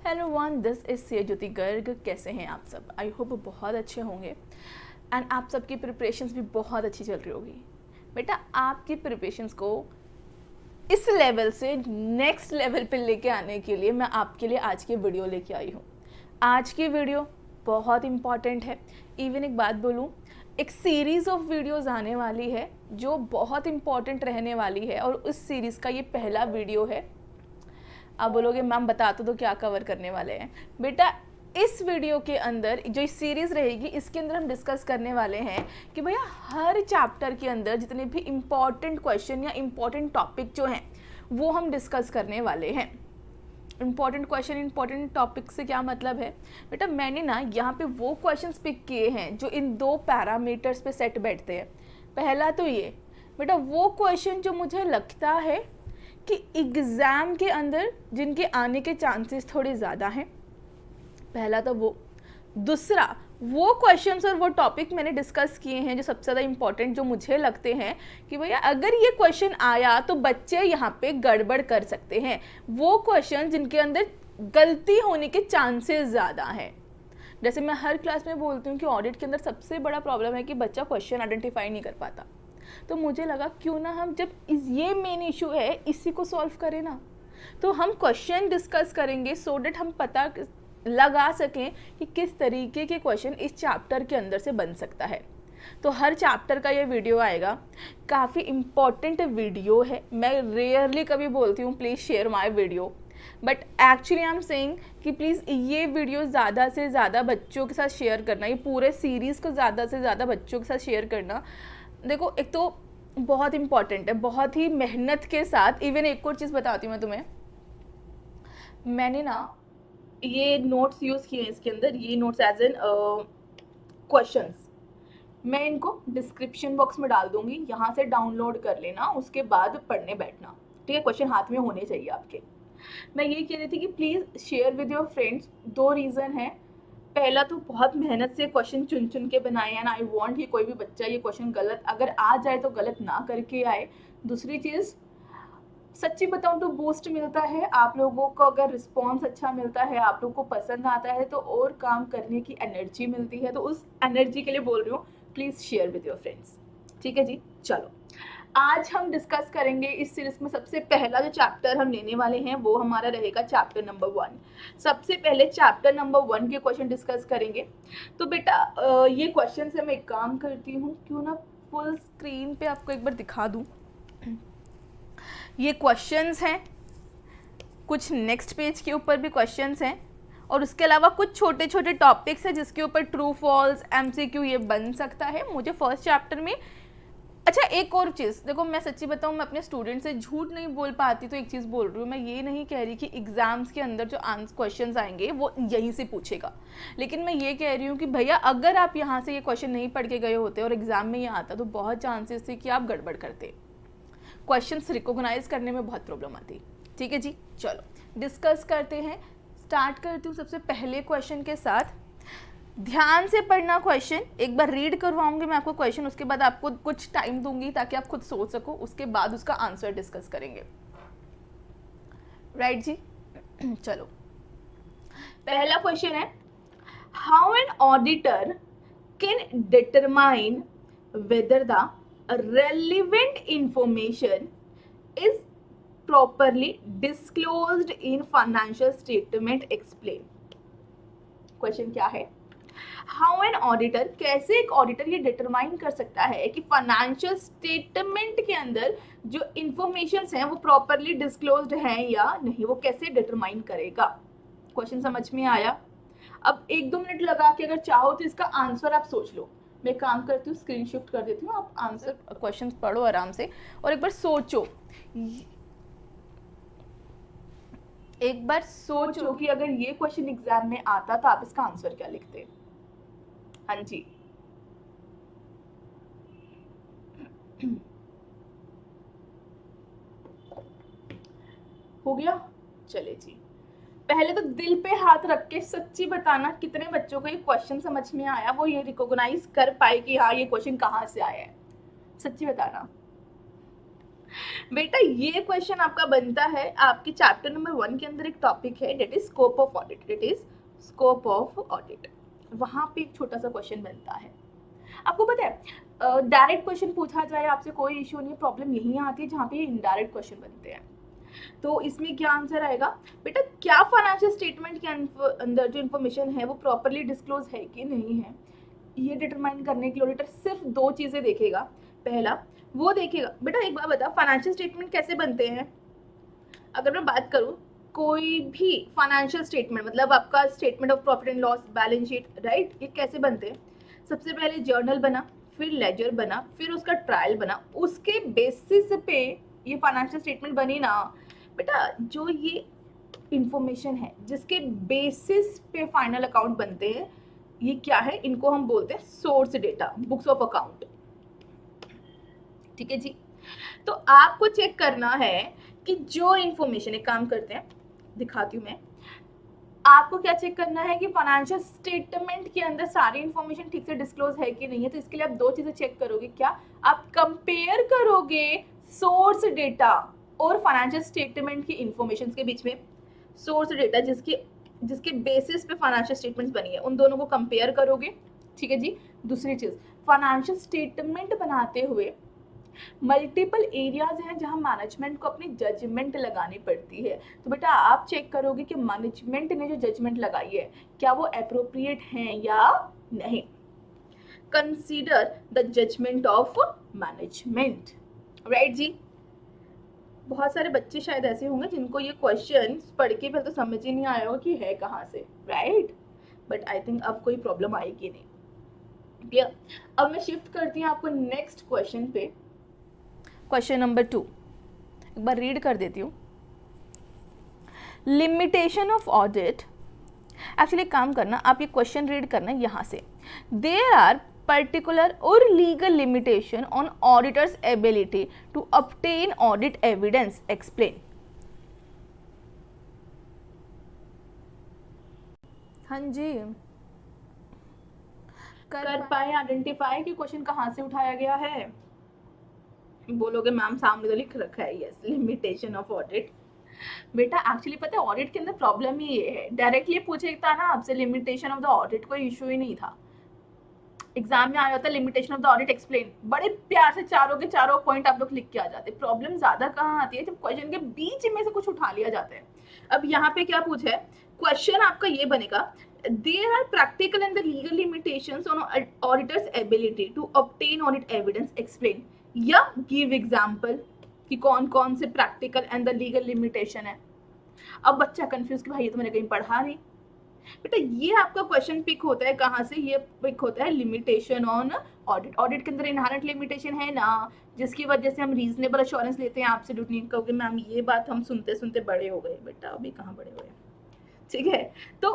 Hello one, this is Sejyoti Garg. कैसे हैं आप सब? आई होप बहुत अच्छे होंगे एंड आप सबकी प्रिपरेशंस भी बहुत अच्छी चल रही होगी। बेटा, आपकी प्रिपरेशंस को इस लेवल से नेक्स्ट लेवल पे लेके आने के लिए मैं आपके लिए आज की वीडियो लेके आई हूँ। आज की वीडियो बहुत इम्पॉर्टेंट है। इवन एक बात बोलूँ, एक सीरीज़ ऑफ वीडियोस आने वाली है जो बहुत इम्पॉर्टेंट रहने वाली है और उस सीरीज़ का ये पहला वीडियो है। आप बोलोगे मैम बता तो क्या कवर करने वाले हैं। बेटा, इस वीडियो के अंदर जो इस सीरीज़ रहेगी इसके अंदर हम डिस्कस करने वाले हैं कि भैया हर चैप्टर के अंदर जितने भी इम्पॉर्टेंट क्वेश्चन या इम्पॉर्टेंट टॉपिक जो हैं वो हम डिस्कस करने वाले हैं। इम्पॉर्टेंट क्वेश्चन, इम्पॉर्टेंट टॉपिक से क्या मतलब है बेटा, मैंने ना यहाँ पे वो क्वेश्चंस पिक किए हैं जो इन दो पैरामीटर्स पे सेट बैठते हैं। पहला तो ये बेटा, वो क्वेश्चन जो मुझे लगता है कि एग्ज़ाम के अंदर जिनके आने के चांसेस थोड़े ज़्यादा हैं, पहला तो वो। दूसरा, वो क्वेश्चंस और वो टॉपिक मैंने डिस्कस किए हैं जो सबसे ज़्यादा इम्पॉर्टेंट जो मुझे लगते हैं कि भैया अगर ये क्वेश्चन आया तो बच्चे यहाँ पे गड़बड़ कर सकते हैं। वो क्वेश्चन जिनके अंदर गलती होने के चांसेस ज़्यादा हैं। जैसे मैं हर क्लास में बोलती हूँ कि ऑडिट के अंदर सबसे बड़ा प्रॉब्लम है कि बच्चा क्वेश्चन आइडेंटिफाई नहीं कर पाता। तो मुझे लगा क्यों ना हम जब ये मेन इशू है इसी को सॉल्व करें ना, तो हम क्वेश्चन डिस्कस करेंगे सो डेट हम पता लगा सकें कि किस तरीके के क्वेश्चन इस चैप्टर के अंदर से बन सकता है। तो हर चैप्टर का ये वीडियो आएगा। काफ़ी इम्पॉर्टेंट वीडियो है। मैं रेयरली कभी बोलती हूँ please share my video, but actually I am saying कि प्लीज़ ये वीडियो ज़्यादा से ज़्यादा बच्चों के साथ शेयर करना, ये पूरे सीरीज़ को ज़्यादा से ज़्यादा बच्चों के साथ शेयर करना। देखो, एक तो बहुत इम्पॉर्टेंट है, बहुत ही मेहनत के साथ। इवन एक और चीज़ बताती हूँ मैं तुम्हें, मैंने ना ये नोट्स यूज़ किए हैं इसके अंदर। ये नोट्स एज एन क्वेश्चंस मैं इनको डिस्क्रिप्शन बॉक्स में डाल दूंगी, यहाँ से डाउनलोड कर लेना, उसके बाद पढ़ने बैठना। ठीक है, क्वेश्चन हाथ में होने चाहिए आपके। मैं ये कह रही थी कि please share with your friends. दो रीज़न है। पहला तो बहुत मेहनत से क्वेश्चन चुन चुन के बनाए एंड आई वांट कि कोई भी बच्चा ये क्वेश्चन गलत अगर आ जाए तो गलत ना करके आए। दूसरी चीज़, सच्ची बताऊं तो बूस्ट मिलता है आप लोगों को। अगर रिस्पॉन्स अच्छा मिलता है, आप लोगों को पसंद आता है तो और काम करने की एनर्जी मिलती है। तो उस एनर्जी के लिए बोल रही हूँ, please share with your friends. ठीक है जी, चलो आज हम डिस्कस करेंगे इस सीरीज में सबसे पहला जो चैप्टर हम लेने वाले हैं वो हमारा रहेगा चैप्टर नंबर 1। सबसे पहले चैप्टर नंबर 1 के क्वेश्चन डिस्कस करेंगे। तो बेटा ये क्वेश्चन से मैं एक काम करती हूँ, क्यों ना फुल स्क्रीन पे आपको एक बार दिखा दूँ। ये क्वेश्चंस हैं, कुछ नेक्स्ट पेज के ऊपर भी क्वेश्चंस हैं और उसके अलावा कुछ छोटे छोटे टॉपिक्स हैं जिसके ऊपर ट्रू फॉल्स MCQ ये बन सकता है। मुझे फर्स्ट चैप्टर में अच्छा एक और चीज़ देखो, मैं सच्ची बताऊँ, मैं अपने स्टूडेंट से झूठ नहीं बोल पाती। तो एक चीज़ बोल रही हूँ, मैं ये नहीं कह रही कि एग्जाम्स के अंदर जो क्वेश्चंस आएंगे वो यहीं से पूछेगा, लेकिन मैं ये कह रही हूँ कि भैया अगर आप यहाँ से ये क्वेश्चन नहीं पढ़ के गए होते और एग्जाम में ये आता तो बहुत चांसेस थे कि आप गड़बड़ करते, क्वेश्चंस रिकॉग्नाइज करने में बहुत प्रॉब्लम आती। ठीक है जी, चलो डिस्कस करते हैं। स्टार्ट करती हूँ सबसे पहले क्वेश्चन के साथ। ध्यान से पढ़ना क्वेश्चन, एक बार रीड करवाऊंगी मैं आपको क्वेश्चन, उसके बाद आपको कुछ टाइम दूंगी ताकि आप खुद सोच सको, उसके बाद उसका आंसर डिस्कस करेंगे। राइट जी, चलो पहला क्वेश्चन है, how an auditor can determine whether the relevant information is properly disclosed in financial statement explain। Question क्या है, हाउ एन ऑडिटर, कैसे एक ऑडिटर ये डिटरमाइन कर सकता है कि फाइनेंशियल स्टेटमेंट के अंदर जो इंफॉर्मेशन हैं वो प्रॉपरली डिस्क्लोज्ड हैं या नहीं, वो कैसे डिटरमाइन करेगा। क्वेश्चन समझ में आया? अब 1-2 मिनट लगा के अगर चाहो तो इसका आंसर आप सोच लो। मैं काम करती हूँ, स्क्रीन शिफ्ट कर देती हूँ, आप आंसर क्वेश्चन पढ़ो आराम से और एक बार सोचो। एक बार सोचो कि अगर ये क्वेश्चन एग्जाम में आता तो आप इसका आंसर क्या लिखते। हाँ जी, हो गया? चले जी, पहले तो दिल पे हाथ रख के सच्ची बताना कितने बच्चों को ये क्वेश्चन समझ में आया, वो ये रिकॉग्नाइज कर पाए कि हाँ ये क्वेश्चन कहाँ से आया है। सच्ची बताना। बेटा ये क्वेश्चन आपका बनता है आपके चैप्टर नंबर 1 के अंदर। एक टॉपिक है that is scope of audit, it is scope of audit. वहां पे एक छोटा सा क्वेश्चन बनता है। आपको पता है डायरेक्ट क्वेश्चन पूछा जाए आपसे कोई इश्यू नहीं, प्रॉब्लम यही आती है जहाँ पे इनडायरेक्ट क्वेश्चन बनते हैं। तो इसमें क्या आंसर आएगा बेटा, क्या फाइनेंशियल स्टेटमेंट के अंदर जो इन्फॉर्मेशन है वो प्रॉपरली डिस्क्लोज है कि नहीं है, ये डिटरमाइन करने के लिए ऑडिटर सिर्फ 2 चीजें देखेगा। पहला वो देखेगा, बेटा एक बात बता, फाइनेंशियल स्टेटमेंट कैसे बनते हैं? अगर मैं बात करूं कोई भी फाइनेंशियल स्टेटमेंट, मतलब आपका statement of profit and loss, balance sheet, right, ये कैसे बनते हैं? सबसे पहले जर्नल बना, फिर लेजर बना, फिर उसका ट्रायल बना, उसके बेसिस पे ये फाइनेंशियल स्टेटमेंट बनी ना। बेटा जो ये इंफॉर्मेशन है जिसके बेसिस पे फाइनल अकाउंट बनते हैं, ये क्या है? इनको हम बोलते हैं source data, books of account. ठीक है जी। तो आपको चेक करना है कि जो इंफॉर्मेशन, एक काम करते हैं दिखाती हूं मैं आपको, क्या चेक करना है कि फाइनेंशियल स्टेटमेंट के अंदर सारी इंफॉर्मेशन ठीक से डिस्क्लोज है कि नहीं है। तो इसके लिए आप 2 चीजें चेक करोगे। क्या? आप कंपेयर करोगे सोर्स डेटा और फाइनेंशियल स्टेटमेंट की इंफॉर्मेशन के बीच में। सोर्स डेटा जिसके बेसिस पे फाइनेंशियल स्टेटमेंट्स बनी है, उन दोनों को कंपेयर करोगे। ठीक है जी। दूसरी चीज, फाइनेंशियल स्टेटमेंट बनाते हुए मल्टीपल एरियाज हैं जहां मैनेजमेंट को अपनी जजमेंट लगानी पड़ती है। तो बेटा आप चेक करोगे कि मैनेजमेंट ने जो जजमेंट लगाई है क्या वो एप्रोप्रिएट है या नहीं। Consider the judgement of management, right जी। बहुत सारे बच्चे शायद ऐसे होंगे जिनको ये क्वेश्चन पढ़ के पहले तो समझ ही नहीं आया होगा कि है कहाँ से, राइट। बट आई थिंक अब कोई प्रॉब्लम आएगी नहीं। क्लियर? अब मैं शिफ्ट करती हूँ आपको नेक्स्ट क्वेश्चन पे। क्वेश्चन नंबर 2 एक बार रीड कर देती हूँ। लिमिटेशन ऑफ ऑडिट, एक्चुअली काम करना, आप ये क्वेश्चन रीड करना यहाँ से। देयर आर पर्टिकुलर और legal limitation on auditors ability to obtain audit evidence, explain. हाँ जी, कर पाए आइडेंटिफाई कि क्वेश्चन कहाँ से उठाया गया है। बोलोगे मैम सामने तो लिख रखा है, यस, लिमिटेशन ऑफ ऑडिट। बेटा एक्चुअली पता है ऑडिट के अंदर प्रॉब्लम ही ये है, डायरेक्टली पूछेगा ना आपसे लिमिटेशन ऑफ द ऑडिट, कोई इशू ही नहीं था। एग्जाम में आया होता limitation of the audit explain, बड़े प्यार से चारों के चारों पॉइंट आप लोग लिख के आ जाते। प्रॉब्लम ज्यादा कहाँ आती है? जब क्वेश्चन के बीच में से कुछ उठा लिया जाता है। अब यहाँ पे क्या पूछा है? क्वेश्चन आपका ये बनेगा, there are practical and the legal limitations on auditors ability to obtain audit evidence, explain, या गिव एग्जाम्पल कि कौन कौन से practical and the legal limitation है। अब बच्चा कंफ्यूज कि भाई ये तो मैंने कहीं पढ़ा नहीं। बेटा ये आपका क्वेश्चन पिक होता है कहाँ से? ये पिक होता है लिमिटेशन ऑन ऑडिट। ऑडिट के अंदर इनहेरेंट लिमिटेशन है ना, जिसकी वजह से हम रीजनेबल अश्योरेंस लेते हैं आपसे। नहीं कहोगे मैम ये बात हम सुनते सुनते बड़े हो गए। बेटा अभी कहाँ बड़े हुए, ठीक है। तो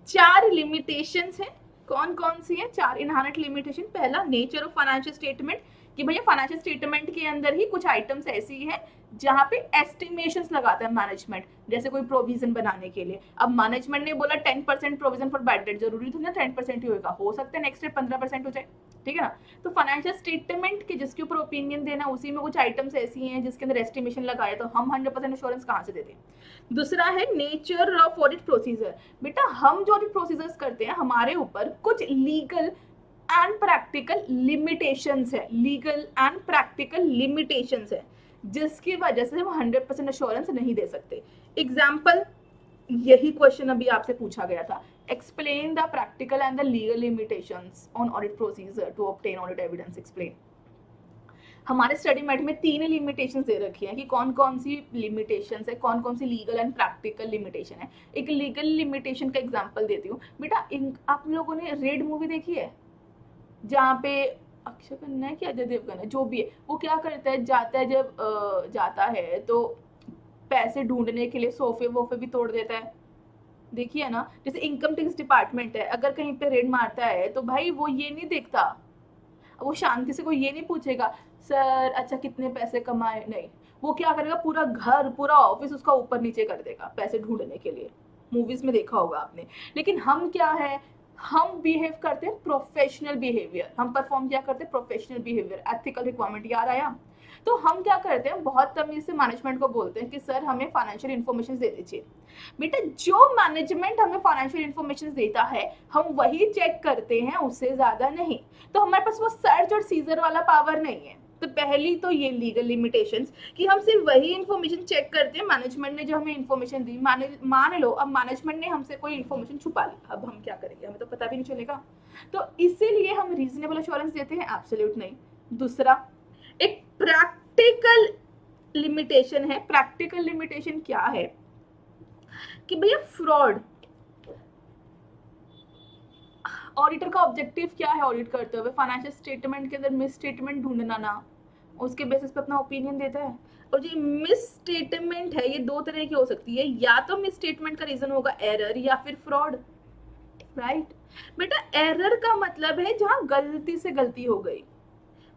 4 लिमिटेशंस हैं। कौन कौन सी है? 4 इनहेरेंट लिमिटेशन। पहला, नेचर ऑफ फाइनेंशियल स्टेटमेंट, कि भैया फाइनेंशियल स्टेटमेंट के अंदर ही कुछ आइटम्स ऐसी हैं जहाँ पे एस्टिमेशंस लगाता है मैनेजमेंट, जैसे कोई प्रोविजन बनाने के लिए। अब मैनेजमेंट ने बोला 10% प्रोविजन फॉर बैड डेट, जरूरी तो ना 10% ही होगा, हो सकता है नेक्स्ट ईयर 15% हो जाए, ठीक है ना। तो फाइनेंशियल स्टेटमेंट के जिसके ऊपर ओपिनियन देना, उसी में कुछ आइटम्स ऐसी हैं जिसके अंदर एस्टिमेशन लगाया, तो हम 100% इंश्योरेंस कहाँ से देते हैं। दूसरा है नेचर ऑफ ऑडिट प्रोसीजर। बेटा हम जो ऑडिट प्रोसीजर्स करते हैं हमारे ऊपर कुछ लीगल एंड प्रैक्टिकल लिमिटेशंस है, लीगल एंड प्रैक्टिकल लिमिटेशंस है, जिसकी वजह से हम 100% अश्योरेंस नहीं दे सकते। एग्जाम्पल, यही क्वेश्चन अभी आपसे पूछा गया था, explain the practical and the legal limitations on audit procedure to obtain audit evidence, explain. हमारे स्टडी मेट में 3 लिमिटेशन दे रखी हैं कि कौन कौन सी लिमिटेशन है, कौन कौन सी लीगल एंड प्रैक्टिकल लिमिटेशन है। एक लीगल लिमिटेशन का एग्जाम्पल देती हूँ। बेटा आप लोगों ने रेड मूवी देखी है, जहाँ पे अक्षय खन्ना है कि अजय देवगन है, जो भी है, वो क्या करता है, जाता है तो पैसे ढूंढने के लिए सोफे वोफे भी तोड़ देता है, देखिए ना। जैसे इनकम टैक्स डिपार्टमेंट है, अगर कहीं पे रेड मारता है तो भाई वो ये नहीं देखता, वो शांति से कोई ये नहीं पूछेगा सर अच्छा कितने पैसे कमाए, नहीं, वो क्या करेगा, पूरा घर पूरा ऑफिस उसका ऊपर नीचे कर देगा पैसे ढूंढने के लिए। मूवीज में देखा होगा आपने। लेकिन हम क्या है, हम बिहेव करते हैं प्रोफेशनल बिहेवियर, हम परफॉर्म क्या करते हैं, प्रोफेशनल बिहेवियर, एथिकल रिक्वायरमेंट, याद आया। तो हम क्या करते हैं, बहुत तमीज से मैनेजमेंट को बोलते हैं कि सर हमें फाइनेंशियल इन्फॉर्मेशन दे दीजिए। बेटा जो मैनेजमेंट हमें फाइनेंशियल इन्फॉर्मेशन देता है हम वही चेक करते हैं, उससे ज्यादा नहीं। तो हमारे पास वो सर्च और सीजर वाला पावर नहीं है। तो पहली तो ये लीगल लिमिटेशंस कि हम सिर्फ वही इन्फॉर्मेशन चेक करते हैं मैनेजमेंट ने जो हमें इन्फॉर्मेशन दी। मान लो अब मैनेजमेंट ने हमसे कोई इन्फॉर्मेशन छुपा ली, अब हम क्या करेंगे, हमें तो पता भी नहीं चलेगा। तो इसीलिए हम रीजनेबल एश्योरेंस देते हैं, एब्सोल्यूट नहीं। दूसरा एक प्रैक्टिकल लिमिटेशन है। प्रैक्टिकल लिमिटेशन क्या है कि भैया फ्रॉड, ऑडिटर का ऑब्जेक्टिव क्या है ऑडिट करते हुए, फाइनेंशियल स्टेटमेंट के अंदर मिस स्टेटमेंट ढूंढना ना, उसके बेसिस पे अपना ओपिनियन देता है। और जो मिस स्टेटमेंट है ये दो तरह की हो सकती है, या तो मिस स्टेटमेंट का रीजन होगा एरर या फिर फ्रॉड, राइट। बेटा एरर का मतलब है जहां गलती से गलती हो गई,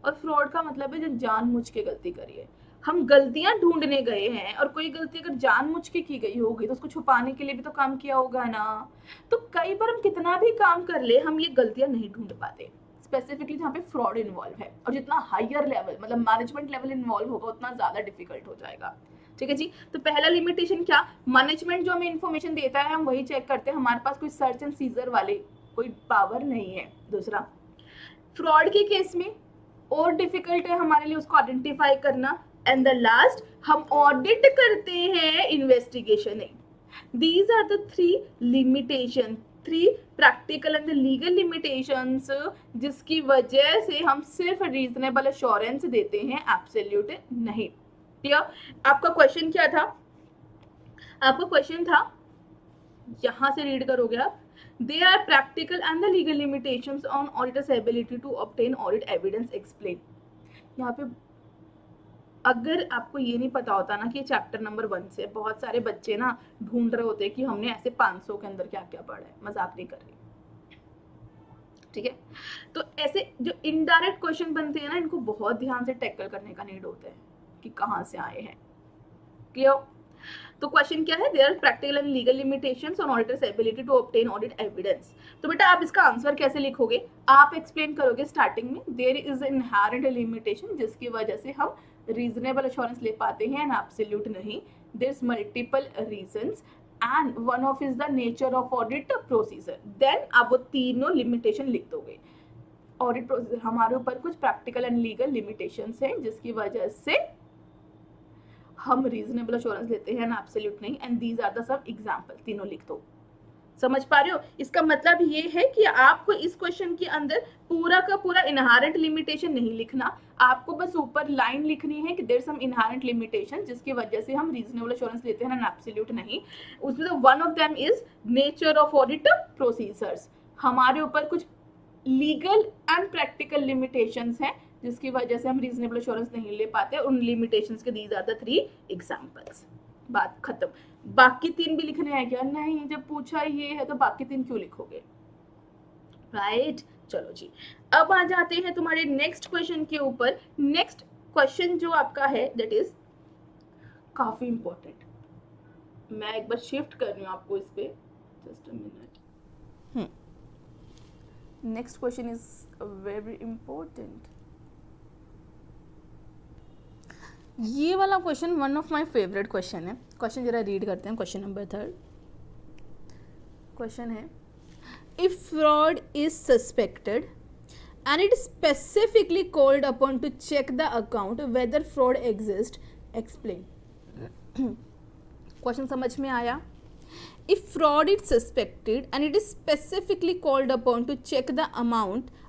और फ्रॉड का मतलब है जो जानबूझ के गलती करी है। हम गलतियां ढूंढने गए हैं और कोई गलती अगर जानबूझ के की गई होगी तो उसको छुपाने के लिए भी तो काम किया होगा ना। तो कई बार हम कितना भी काम कर ले हम ये गलतियां नहीं ढूंढ पाते, स्पेसिफिकली जहाँ पे फ्रॉड इन्वॉल्व है। और जितना हायर लेवल मतलब मैनेजमेंट लेवल इन्वॉल्व होगा उतना ज्यादा डिफिकल्ट हो जाएगा। ठीक है जी। तो पहला लिमिटेशन क्या, मैनेजमेंट जो हमें इन्फॉर्मेशन देता है हम वही चेक करते हैं, हमारे पास कोई सर्च एंड सीजर वाले कोई पावर नहीं है। दूसरा, फ्रॉड के केस में और डिफिकल्ट है हमारे लिए उसको आइडेंटिफाई करना। एंड द लास्ट, हम ऑडिट करते हैं, इन्वेस्टिगेशन नहीं। These are the three limitation, three practical and legal limitations जिसकी वजह से हम सिर्फ रीजनेबल एश्योरेंस देते हैं, एब्सोल्यूट नहीं। क्लियर। आपका क्वेश्चन क्या था, आपका क्वेश्चन था, यहां से रीड करोगे आप, There are practical and the legal limitations on auditor's ability to obtain audit evidence explain। यहाँ पे अगर आपको ये नहीं पता होता ना कि चैप्टर नंबर 1 से, बहुत सारे बच्चे ना ढूंढ रहे होते हैं कि हमने ऐसे 500 के अंदर क्या क्या पढ़ा है, मजाक नहीं कर रही, ठीक है। तो ऐसे जो इनडायरेक्ट क्वेश्चन बनते हैं ना इनको बहुत ध्यान से टैकल करने का नीड होता है कि कहाँ से आए हैं। क्लियर। तो क्वेश्चन क्या है, there are practical and legal limitations on auditors ability to obtain audit evidence. तो बेटा आप इसका आंसर कैसे लिखोगे, आप एक्सप्लेन करोगे स्टार्टिंग में, देयर इज इनहेरेंट लिमिटेशन जिसकी वजह से हम रीजनेबल एश्योरेंस ले पाते हैं एंड एब्सोल्यूट नहीं। There is multiple reasons and one of is the nature of audit procedure. Then आप वो तीनों लिमिटेशन लिख दोगे। ऑडिट प्रोसीजर हमारे ऊपर कुछ प्रैक्टिकल एंड लीगल लिमिटेशंस हैं जिसकी वजह से हम रीजनेबल एश्योरेंस लेते हैं, एब्सोल्यूट नहीं। And these are the sub example, तीनों लिख दो। समझ पा रहे हो। इसका मतलब ये है कि आपको इस क्वेश्चन के अंदर पूरा का पूरा इनहेरेंट लिमिटेशन नहीं लिखना, आपको बस ऊपर लाइन लिखनी है कि देयर सम इनहेरेंट लिमिटेशन जिसकी वजह से हम रीजनेबल एश्योरेंस लेते हैं, एब्सोल्यूट नहीं। उसमें one of them is nature of audit procedures, हमारे ऊपर कुछ लीगल एंड प्रैक्टिकल लिमिटेशंस हैं जिसकी वजह से हम रीजनेबल एश्योरेंस नहीं ले पाते। उन लिमिटेशंस के दीज आर द 3 एग्जांपल्स। बात खत्म। बाकी 3 भी लिखने हैं क्या, नहीं, जब पूछा ये है तो बाकी 3 क्यों लिखोगे, राइट। चलो जी, अब आ जाते हैं तुम्हारे नेक्स्ट क्वेश्चन के ऊपर। नेक्स्ट क्वेश्चन जो आपका है दैट इज काफी इंपॉर्टेंट। मैं एक बार शिफ्ट कर रही हूँ आपको इस पे, just a minute. Next question is very important. ये वाला question one of my favourite question है। क्वेश्चन जरा रीड करते हैं। क्वेश्चन नंबर 3 क्वेश्चन है, if fraud is suspected and it specifically called upon to check the account whether fraud exist, explain. Question समझ में आया। If fraud is suspected and it is specifically called upon to check the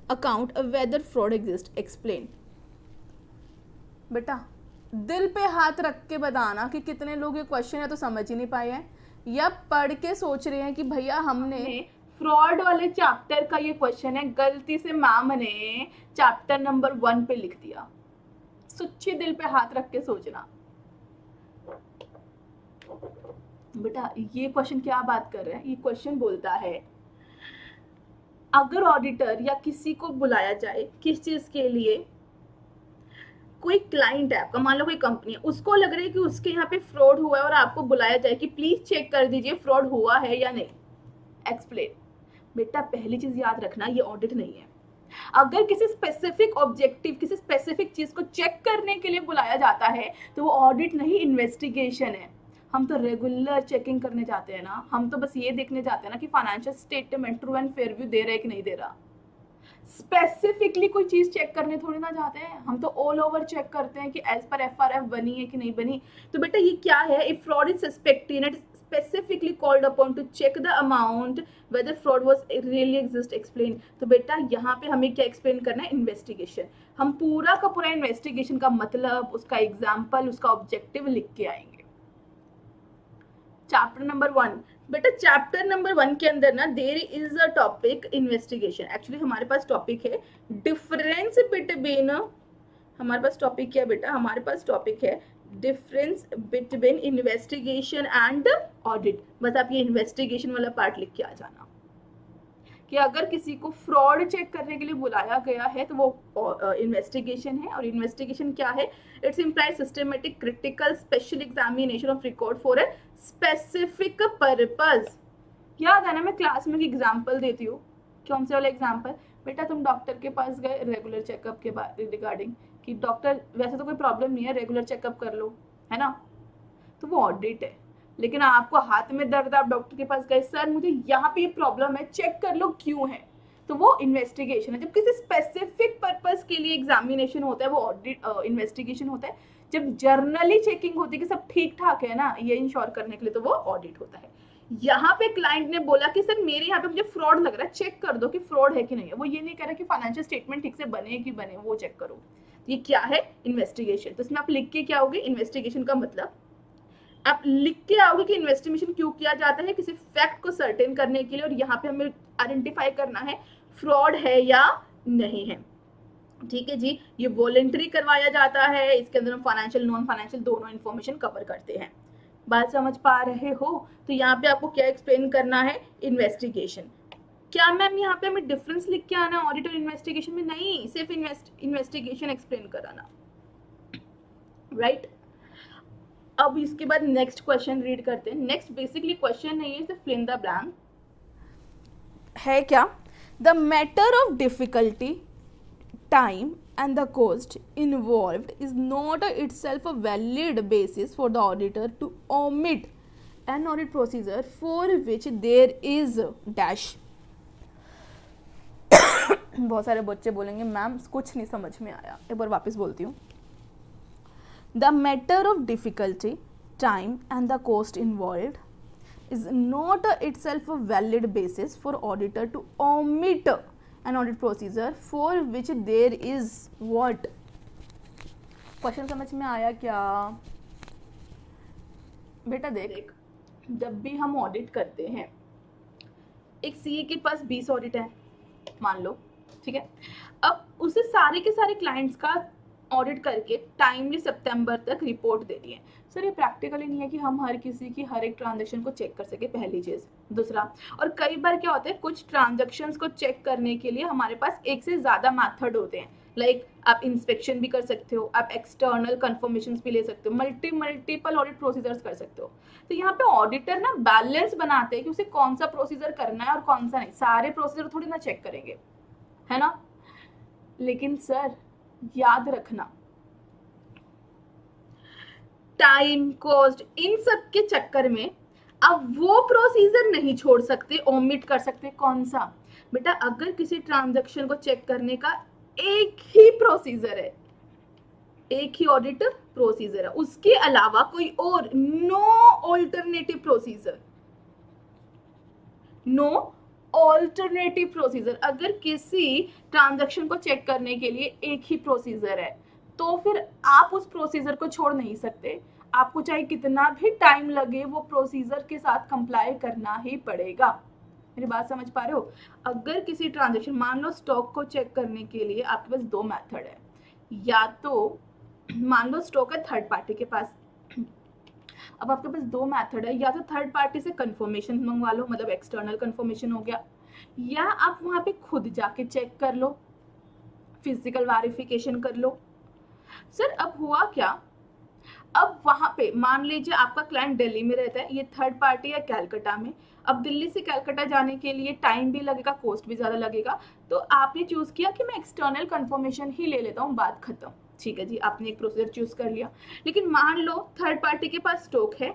account whether fraud exist, explain. बेटा दिल पे हाथ रख के बताना कि कितने लोग ये क्वेश्चन है तो समझ ही नहीं पाए हैं या पढ़ के सोच रहे हैं कि भैया हमने फ्रॉड वाले चैप्टर का ये क्वेश्चन है, गलती से मैम ने चैप्टर नंबर 1 पे लिख दिया। सच्ची दिल पे हाथ रख के सोचना। बेटा ये क्वेश्चन क्या बात कर रहे हैं, ये क्वेश्चन बोलता है अगर ऑडिटर या किसी को बुलाया जाए किस चीज के लिए, कोई क्लाइंट है आपका, मान लो कोई कंपनी है, उसको लग रहा है कि उसके यहाँ पे फ्रॉड हुआ है और आपको बुलाया जाए कि प्लीज चेक कर दीजिए फ्रॉड हुआ है या नहीं, एक्सप्लेन। बेटा पहली चीज याद रखना ये ऑडिट नहीं है। अगर किसी स्पेसिफिक ऑब्जेक्टिव, किसी स्पेसिफिक चीज को चेक करने के लिए बुलाया जाता है तो वो ऑडिट नहीं, इन्वेस्टिगेशन है। हम तो रेगुलर चेकिंग करने जाते हैं ना, हम तो बस ये देखने जाते हैं ना कि financial statement true and fair view दे रहा है कि नहीं दे रहा। स्पेसिफिकली कोई चीज चेक करने थोड़ी ना जाते हैं, हम तो ऑल ओवर चेक करते हैं कि एज पर एफआरएफ बनी है कि नहीं बनी। तो बेटा ये क्या है, if fraud is suspected it specifically called upon to check the amount whether fraud was really exist explain। तो बेटा यहाँ पे हमें क्या एक्सप्लेन करना है, इन्वेस्टिगेशन। हम पूरा का पूरा इन्वेस्टिगेशन का मतलब, उसका एग्जाम्पल, उसका ऑब्जेक्टिव लिख के आएंगे। चैप्टर नंबर 1 बेटा, चैप्टर नंबर 1 के अंदर ना there is a topic investigation. Actually हमारे पास टॉपिक है डिफरेंस बिटवीन, हमारे पास टॉपिक क्या है बेटा, हमारे पास टॉपिक है difference between investigation and audit. बस आप ये इन्वेस्टिगेशन वाला पार्ट लिख के आ जाना कि अगर किसी को फ्रॉड चेक करने के लिए बुलाया गया है तो वो इन्वेस्टिगेशन है। और इन्वेस्टिगेशन क्या है, it's implies systematic critical special examination of record for a specific purpose. याद है ना, मैं क्लास में एग्जाम्पल देती हूँ, कौन से वाला एग्जाम्पल बेटा, तुम डॉक्टर के पास गए रेगुलर चेकअप के रिगार्डिंग कि डॉक्टर वैसे तो कोई प्रॉब्लम नहीं है, रेगुलर चेकअप कर लो, है ना, तो वो ऑडिट है। लेकिन आपको हाथ में दर्द, आप डॉक्टर के पास गए, सर मुझे यहाँ पे ये प्रॉब्लम है, चेक कर लो क्यों है, तो वो इन्वेस्टिगेशन है। जब किसी स्पेसिफिक पर्पस के लिए एग्जामिनेशन होता है वो ऑडिट इन्वेस्टिगेशन होता है। जब जर्नली चेकिंग होती है कि सब ठीक ठाक है ना, ये इंश्योर करने के लिए, तो वो ऑडिट होता है। यहाँ पे क्लाइंट ने बोला कि सर मेरे यहाँ पे मुझे फ्रॉड लग रहा है, चेक कर दो कि फ्रॉड है कि नहीं है। वो ये नहीं कह रहा कि फाइनेंशियल स्टेटमेंट ठीक से बने कि बने, वो चेक करो। ये क्या है, इन्वेस्टिगेशन। तो इसमें आप लिख के क्या आओगे, इन्वेस्टिगेशन का मतलब आप लिख के आओगे कि इन्वेस्टिगेशन क्यों किया जाता है, किसी फैक्ट को सर्टेन करने के लिए, और यहाँ पे हमें आइडेंटिफाई करना है फ्रॉड है या नहीं है। ठीक है जी, ये वॉलेंटरी करवाया जाता है, इसके अंदर हम फाइनेंशियल नॉन फाइनेंशियल दोनों इन्फॉर्मेशन कवर करते हैं। बात समझ पा रहे हो? तो यहाँ पे आपको क्या एक्सप्लेन करना है, इन्वेस्टिगेशन। क्या मैम यहाँ पे हमें डिफरेंस लिख के आना ऑडिट और इन्वेस्टिगेशन में? नहीं, सिर्फ इन्वेस्टिगेशन एक्सप्लेन कराना, राइट। अब इसके बाद नेक्स्ट क्वेश्चन रीड करते हैं। नेक्स्ट बेसिकली क्वेश्चन नहीं है, सिर्फ फिल इन द ब्लैंक है। क्या, the matter of difficulty, time and the cost involved is not itself a valid basis for the auditor to omit an audit procedure for which there is dash। बहुत सारे बच्चे बोलेंगे ma'am कुछ नहीं समझ में आया, एक बार वापस बोलती हूँ। The matter of difficulty, time and the cost involved is not itself a valid basis for auditor to omit an audit procedure for which there is what। Question समझ में आया क्या बेटा? देख, जब भी हम ऑडिट करते हैं, एक सीए के पास 20 ऑडिट है मान लो, ठीक है। अब उसे सारे के सारे क्लाइंट्स का ऑडिट करके टाइमली सितंबर तक रिपोर्ट दे दी है। सर ये प्रैक्टिकली नहीं है कि हम हर किसी की हर एक ट्रांजैक्शन को चेक कर सके, पहली चीज। दूसरा, और कई बार क्या होता है, कुछ ट्रांजैक्शंस को चेक करने के लिए हमारे पास एक से ज्यादा मेथड होते हैं। लाइक आप इंस्पेक्शन भी कर सकते हो, आप एक्सटर्नल कंफर्मेशन भी ले सकते हो, मल्टीपल ऑडिट प्रोसीजर्स कर सकते हो। तो यहाँ पे ऑडिटर ना बैलेंस बनाते हैं कि उसे कौन सा प्रोसीजर करना है और कौन सा नहीं। सारे प्रोसीजर थोड़ी ना चेक करेंगे, है ना। लेकिन सर याद रखना, टाइम, कॉस्ट, इन सब के चक्कर में अब वो प्रोसीजर नहीं छोड़ सकते, ओमिट कर सकते। कौन सा बेटा? अगर किसी ट्रांजैक्शन को चेक करने का एक ही प्रोसीजर है, एक ही ऑडिट प्रोसीजर है, उसके अलावा कोई और no alternative procedure, no alternative procedure. अगर किसी ट्रांजैक्शन को चेक करने के लिए एक ही प्रोसीजर है तो फिर आप उस प्रोसीजर को छोड़ नहीं सकते। आपको चाहे कितना भी टाइम लगे, वो प्रोसीजर के साथ कंप्लाई करना ही पड़ेगा। मेरी बात समझ पा रहे हो? अगर किसी ट्रांजैक्शन, मान लो स्टॉक को चेक करने के लिए आपके पास दो मेथड है, या तो मान लो स्टॉक है थर्ड पार्टी के पास। अब आपके पास दो मेथड है, या तो थर्ड पार्टी से कंफर्मेशन मंगवा लो, मतलब एक्सटर्नल कंफर्मेशन हो गया, या आप वहां पे खुद जाके चेक कर लो, फिजिकल वेरिफिकेशन कर लो। सर अब हुआ क्या, अब वहां पे मान लीजिए आपका क्लाइंट दिल्ली में रहता है, ये थर्ड पार्टी है कैलकाटा में। अब दिल्ली से कैलकाटा जाने के लिए टाइम भी लगेगा, कॉस्ट भी ज़्यादा लगेगा, तो आपने चूज किया कि मैं एक्सटर्नल कंफर्मेशन ही ले लेता हूँ, बात खत्म। ठीक है जी, आपने एक प्रोसीजर चूज कर लिया। लेकिन मान लो थर्ड पार्टी के पास स्टॉक है,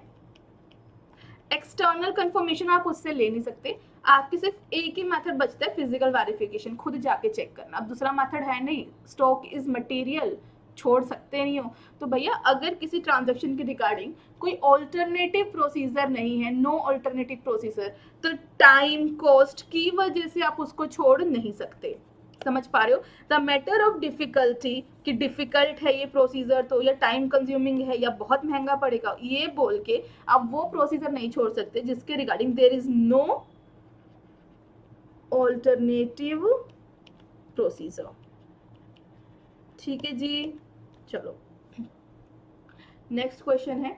एक्सटर्नल कंफर्मेशन आप उससे ले नहीं सकते, आपके सिर्फ एक ही मेथड बचता है, फिजिकल वेरिफिकेशन, खुद जाके चेक करना। अब दूसरा मेथड है नहीं, स्टॉक इज मटेरियल, छोड़ सकते नहीं हो। तो भैया अगर किसी ट्रांजैक्शन के रिगार्डिंग कोई ऑल्टरनेटिव प्रोसीजर नहीं है, नो ऑल्टरनेटिव प्रोसीजर, तो टाइम कॉस्ट की वजह से आप उसको छोड़ नहीं सकते। समझ पा रहे हो? द मैटर ऑफ डिफिकल्टी, कि डिफिकल्ट है ये प्रोसीजर तो, या टाइम कंज्यूमिंग है, या बहुत महंगा पड़ेगा, ये बोल के आप वो प्रोसीजर नहीं छोड़ सकते जिसके regarding there is no alternative procedure. ठीक है जी, चलो नेक्स्ट क्वेश्चन है,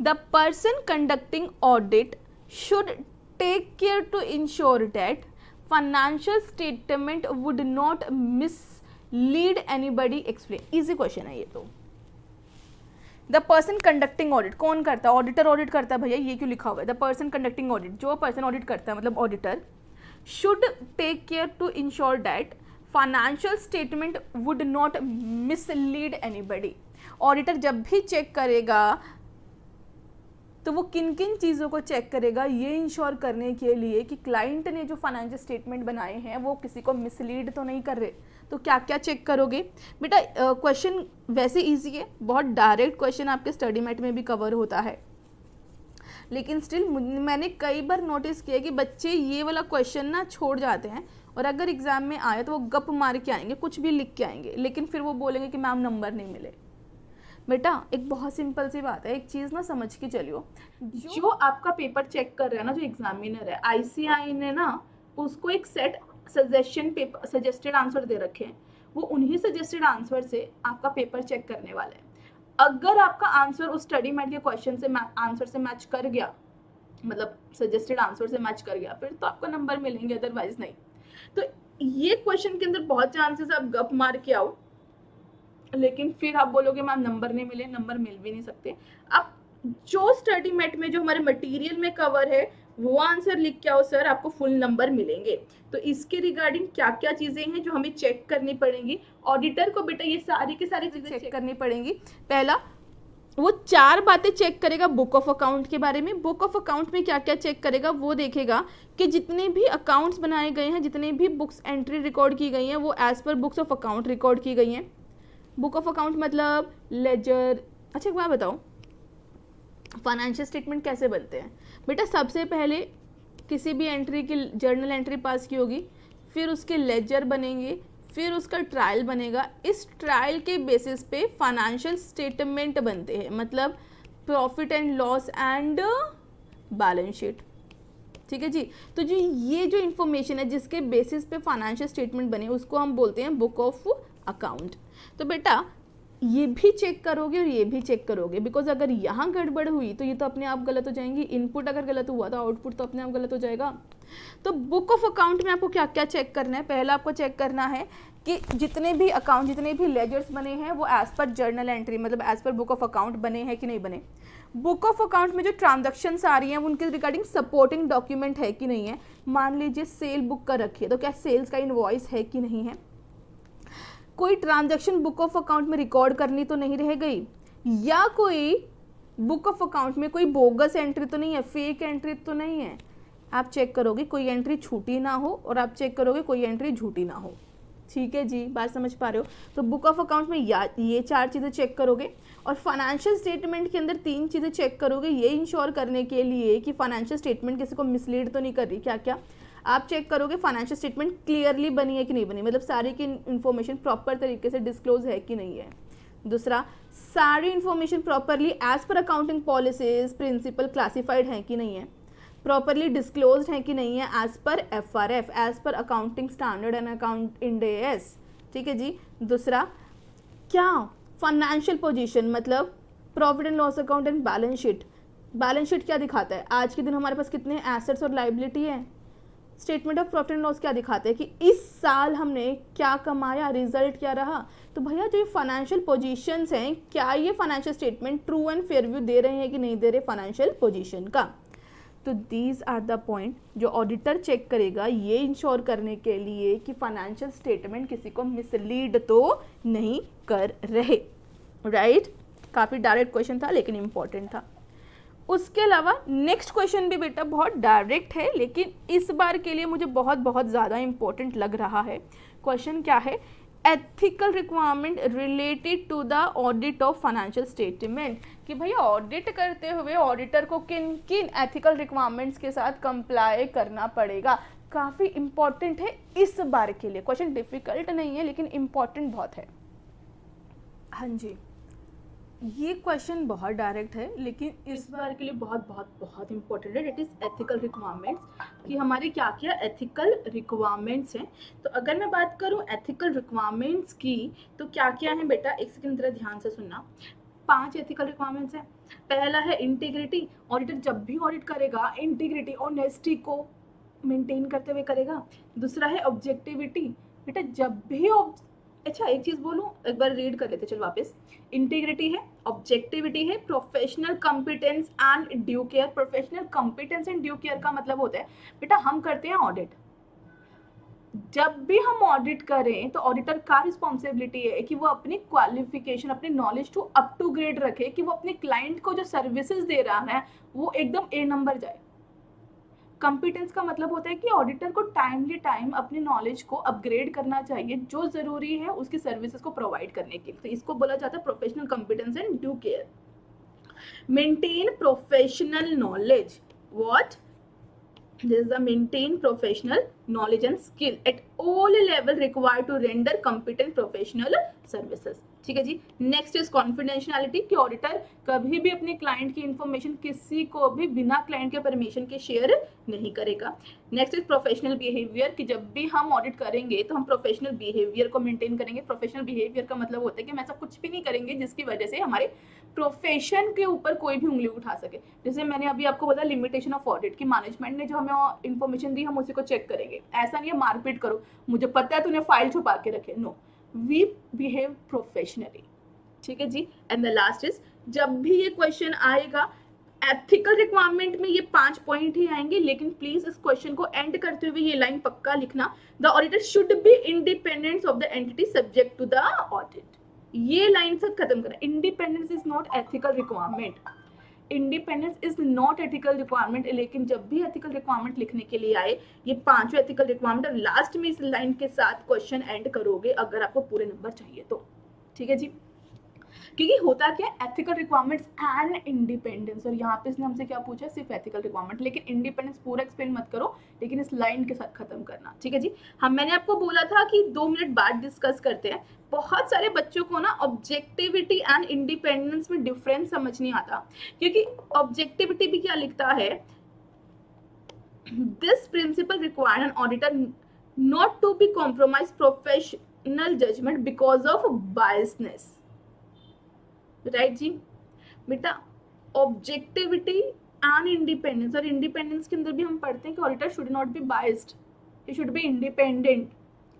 the person conducting audit should take care to ensure that financial statement would not mislead anybody explain. Easy question है ये तो। द पर्सन कंडक्टिंग ऑडिट कौन करता है? ऑडिटर ऑडिट करता है भैया, ये क्यों लिखा हुआ है? द पर्सन कंडक्टिंग ऑडिट, जो पर्सन ऑडिट करता है मतलब auditor, should take care to ensure that financial statement would not mislead anybody. Auditor जब भी चेक करेगा तो वो किन किन चीज़ों को चेक करेगा, ये इंश्योर करने के लिए कि क्लाइंट ने जो फाइनेंशियल स्टेटमेंट बनाए हैं वो किसी को मिसलीड तो नहीं कर रहे। तो क्या क्या चेक करोगे बेटा? क्वेश्चन वैसे इजी है, बहुत डायरेक्ट क्वेश्चन आपके स्टडी मैट में भी कवर होता है, लेकिन स्टिल मैंने कई बार नोटिस किया कि बच्चे ये वाला क्वेश्चन ना छोड़ जाते हैं, और अगर एग्जाम में आए तो वो गप मार के आएंगे, कुछ भी लिख के आएंगे, लेकिन फिर वो बोलेंगे कि मैम नंबर नहीं मिले। बेटा एक बहुत सिंपल सी बात है, एक चीज़ ना समझ के चलियो, जो आपका पेपर चेक कर रहा है ना, जो एग्जामिनर है, आईसीआई ने ना उसको एक set suggestion paper, suggested answer दे रखे हैं, वो उन्हीं सजेस्टेड आंसर से आपका पेपर चेक करने वाले हैं। अगर आपका आंसर उस स्टडी मैट के क्वेश्चन से आंसर से मैच कर गया, मतलब सजेस्टेड आंसर से मैच कर गया, फिर तो आपको नंबर मिलेंगे, अदरवाइज नहीं। तो ये क्वेश्चन के अंदर बहुत चांसेस आप गप मार के आओ, लेकिन फिर आप बोलोगे मैम नंबर नहीं मिले, नंबर मिल भी नहीं सकते। आप जो स्टडी मैट में जो हमारे मटेरियल में कवर है वो आंसर लिख के आओ सर, आपको फुल नंबर मिलेंगे। तो इसके रिगार्डिंग क्या क्या चीजें हैं जो हमें चेक करनी पड़ेंगी ऑडिटर को? बेटा ये सारी की सारी चीजें चेक करनी पड़ेंगी। पहला, वो 4 बातें चेक करेगा बुक ऑफ अकाउंट के बारे में। बुक ऑफ अकाउंट में क्या क्या चेक करेगा? वो देखेगा कि जितने भी अकाउंट्स बनाए गए हैं, जितने भी बुक्स एंट्री रिकॉर्ड की गई हैं, वो एज पर बुक्स ऑफ अकाउंट रिकॉर्ड की गई हैं। बुक ऑफ अकाउंट मतलब लेजर। अच्छा एक बात बताओ, फाइनेंशियल स्टेटमेंट कैसे बनते हैं? बेटा सबसे पहले किसी भी एंट्री की जर्नल एंट्री पास की होगी, फिर उसके लेजर बनेंगे, फिर उसका ट्रायल बनेगा, इस ट्रायल के बेसिस पे फाइनेंशियल स्टेटमेंट बनते हैं, मतलब profit and loss and balance sheet. ठीक है जी। तो जो ये जो इन्फॉर्मेशन है जिसके बेसिस पे फाइनेंशियल स्टेटमेंट बने उसको हम बोलते हैं बुक ऑफ अकाउंट। तो बेटा ये भी चेक करोगे और ये भी चेक करोगे, बिकॉज अगर यहाँ गड़बड़ हुई तो ये तो अपने आप गलत हो जाएंगी। इनपुट अगर गलत हुआ तो आउटपुट तो अपने आप गलत हो जाएगा। तो बुक ऑफ अकाउंट में आपको क्या क्या चेक करना है? पहला आपको चेक करना है कि जितने भी अकाउंट, जितने भी लेजर्स बने हैं वो एज पर जर्नल एंट्री, मतलब as per book of account बने हैं कि नहीं बने। बुक ऑफ अकाउंट में जो ट्रांजैक्शंस आ रही हैं उनके रिगार्डिंग सपोर्टिंग डॉक्यूमेंट है कि नहीं है। मान लीजिए सेल बुक का रखिए तो क्या सेल्स का इनवॉइस है कि नहीं है। कोई ट्रांजैक्शन बुक ऑफ अकाउंट में रिकॉर्ड करनी तो नहीं रह गई, या कोई बुक ऑफ अकाउंट में कोई बोगस एंट्री तो नहीं है, फेक एंट्री तो नहीं है। आप चेक करोगे कोई एंट्री छूटी ना हो, और आप चेक करोगे कोई एंट्री झूठी ना हो। ठीक है जी, बात समझ पा रहे हो? तो बुक ऑफ अकाउंट में ये 4 चीज़ें चेक करोगे, और फाइनेंशियल स्टेटमेंट के अंदर 3 चीज़ें चेक करोगे, ये इंश्योर करने के लिए कि फाइनेंशियल स्टेटमेंट किसी को मिसलीड तो नहीं कर रही। क्या क्या आप चेक करोगे? फाइनेंशियल स्टेटमेंट क्लियरली बनी है कि नहीं बनी, मतलब सारी की इन्फॉर्मेशन प्रॉपर तरीके से डिस्क्लोज है कि नहीं है। दूसरा, सारी information properly as per accounting policies principle classified है कि नहीं है, प्रॉपरली डिस्क्लोज है कि नहीं है as per FRF, as per accounting standard and account Ind AS। ठीक है जी। दूसरा, क्या फाइनेंशियल पोजीशन मतलब profit and loss account and balance sheet. Balance sheet क्या दिखाता है? आज के दिन हमारे पास कितने एसेट्स और लाइबिलिटी है, statement of profit and loss क्या दिखाते हैं कि इस साल हमने क्या कमाया, रिजल्ट क्या रहा। तो भैया जो ये फाइनेंशियल पोजीशंस हैं, क्या ये financial statement true and fair view दे रहे हैं कि नहीं दे रहे फाइनेंशियल पोजीशन का। तो दीज आर द पॉइंट जो ऑडिटर चेक करेगा ये इंश्योर करने के लिए कि फाइनेंशियल स्टेटमेंट किसी को मिसलीड तो नहीं कर रहे, राइट। काफ़ी डायरेक्ट क्वेश्चन था लेकिन इम्पॉर्टेंट था। उसके अलावा नेक्स्ट क्वेश्चन भी बेटा बहुत डायरेक्ट है लेकिन इस बार के लिए मुझे बहुत बहुत ज़्यादा इम्पोर्टेंट लग रहा है। क्वेश्चन क्या है, ethical requirement related to the audit of financial statement, कि भैया ऑडिट करते हुए ऑडिटर को किन किन एथिकल रिक्वायरमेंट्स के साथ कंप्लाई करना पड़ेगा। काफ़ी इम्पॉर्टेंट है इस बार के लिए। क्वेश्चन डिफिकल्ट नहीं है लेकिन इम्पॉर्टेंट बहुत है। हाँ जी, ये क्वेश्चन बहुत डायरेक्ट है लेकिन इस बार के लिए बहुत बहुत बहुत इंपॉर्टेंट है। इट इज़ एथिकल रिक्वायरमेंट्स, कि हमारे क्या क्या एथिकल रिक्वायरमेंट्स हैं। तो अगर मैं बात करूं एथिकल रिक्वायरमेंट्स की तो क्या क्या है बेटा, एक सेकंड जरा ध्यान से सुनना। 5 एथिकल रिक्वायरमेंट्स हैं। पहला है इंटीग्रिटी, ऑडिटर जब भी ऑडिट करेगा इंटीग्रिटी ऑनेस्टी को मेंटेन करते हुए करेगा। दूसरा है ऑब्जेक्टिविटी, बेटा जब भी अच्छा एक चीज़ बोलूँ, एक बार रीड कर लेते चलो वापस। इंटीग्रिटी है, ऑब्जेक्टिविटी है, professional competence and due care. Professional competence and due care का मतलब होता है बेटा हम करते हैं ऑडिट, जब भी हम ऑडिट करें तो ऑडिटर का रिस्पॉन्सिबिलिटी है कि वो अपनी क्वालिफिकेशन, अपनी knowledge to up to grade रखे, कि वो अपने क्लाइंट को जो सर्विसेज दे रहा है वो एकदम ए नंबर जाए। कॉम्पिटेंस का मतलब होता है कि ऑडिटर को टाइमली टाइम अपनी नॉलेज को अपग्रेड करना चाहिए जो जरूरी है उसकी सर्विसेज को प्रोवाइड करने के लिए। तो इसको बोला जाता है professional competence and due care. Maintain professional knowledge, what this is the maintain professional knowledge and skill at all level required to render competent professional services। ठीक है जी। नेक्स्ट इज कॉन्फिडेंशियलिटी, कि ऑडिटर कभी भी अपने क्लाइंट की information किसी को भी बिना क्लाइंट के परमिशन के शेयर नहीं करेगा। नेक्स्ट इज प्रोफेशनल बिहेवियर, कि जब भी हम ऑडिट करेंगे तो हम प्रोफेशनल बिहेवियर को मेंटेन करेंगे। प्रोफेशनल बिहेवियर का मतलब होता है कि हम ऐसा कुछ भी नहीं करेंगे जिसकी वजह से हमारे प्रोफेशन के ऊपर कोई भी उंगली उठा सके। जैसे मैंने अभी आपको बोला लिमिटेशन ऑफ ऑडिट, कि मैनेजमेंट ने जो हमें इन्फॉर्मेशन दी हम उसी को चेक करेंगे। ऐसा नहीं है मारपीट करो, मुझे पता है तूने फाइल छुपा के रखे, नो, वी बिहेव प्रोफेशनली। ठीक है जी। एंड द लास्ट इज, जब भी ये क्वेश्चन आएगा एथिकल रिक्वायरमेंट में ये 5 पॉइंट ही आएंगे, लेकिन प्लीज इस क्वेश्चन को एंड करते हुए ये लाइन पक्का लिखना, the auditor should be independent of the entity subject to the audit. ये लाइन से खत्म करना। Independence is not ethical requirement, independence is not ethical requirement. लेकिन जब भी एथिकल रिक्वायरमेंट लिखने के लिए आए ये 5 एथिकल रिक्वायरमेंट और लास्ट में इस लाइन के साथ क्वेश्चन एंड करोगे अगर आपको पूरे नंबर चाहिए तो। ठीक है जी। क्योंकि होता क्या है, एथिकल रिक्वायरमेंट्स एंड इंडिपेंडेंस, और यहाँ पे इसने हमसे क्या पूछा, सिर्फ एथिकल रिक्वायरमेंट। लेकिन इंडिपेंडेंस पूरा एक्सप्लेन मत करो, लेकिन इस लाइन के साथ खत्म करना। ठीक है जी। हम मैंने आपको बोला था कि 2 मिनट बाद डिस्कस करते हैं। बहुत सारे बच्चों को ना ऑब्जेक्टिविटी एंड इंडिपेंडेंस में डिफरेंस समझ नहीं आता, क्योंकि ऑब्जेक्टिविटी भी क्या लिखता है, this principle require an auditor not to be compromise professional judgement because of biasness. Right जी बेटा, ऑब्जेक्टिविटी एंड इंडिपेंडेंस, और इंडिपेंडेंस के अंदर भी हम पढ़ते हैं कि auditor should not be biased, he should be independent.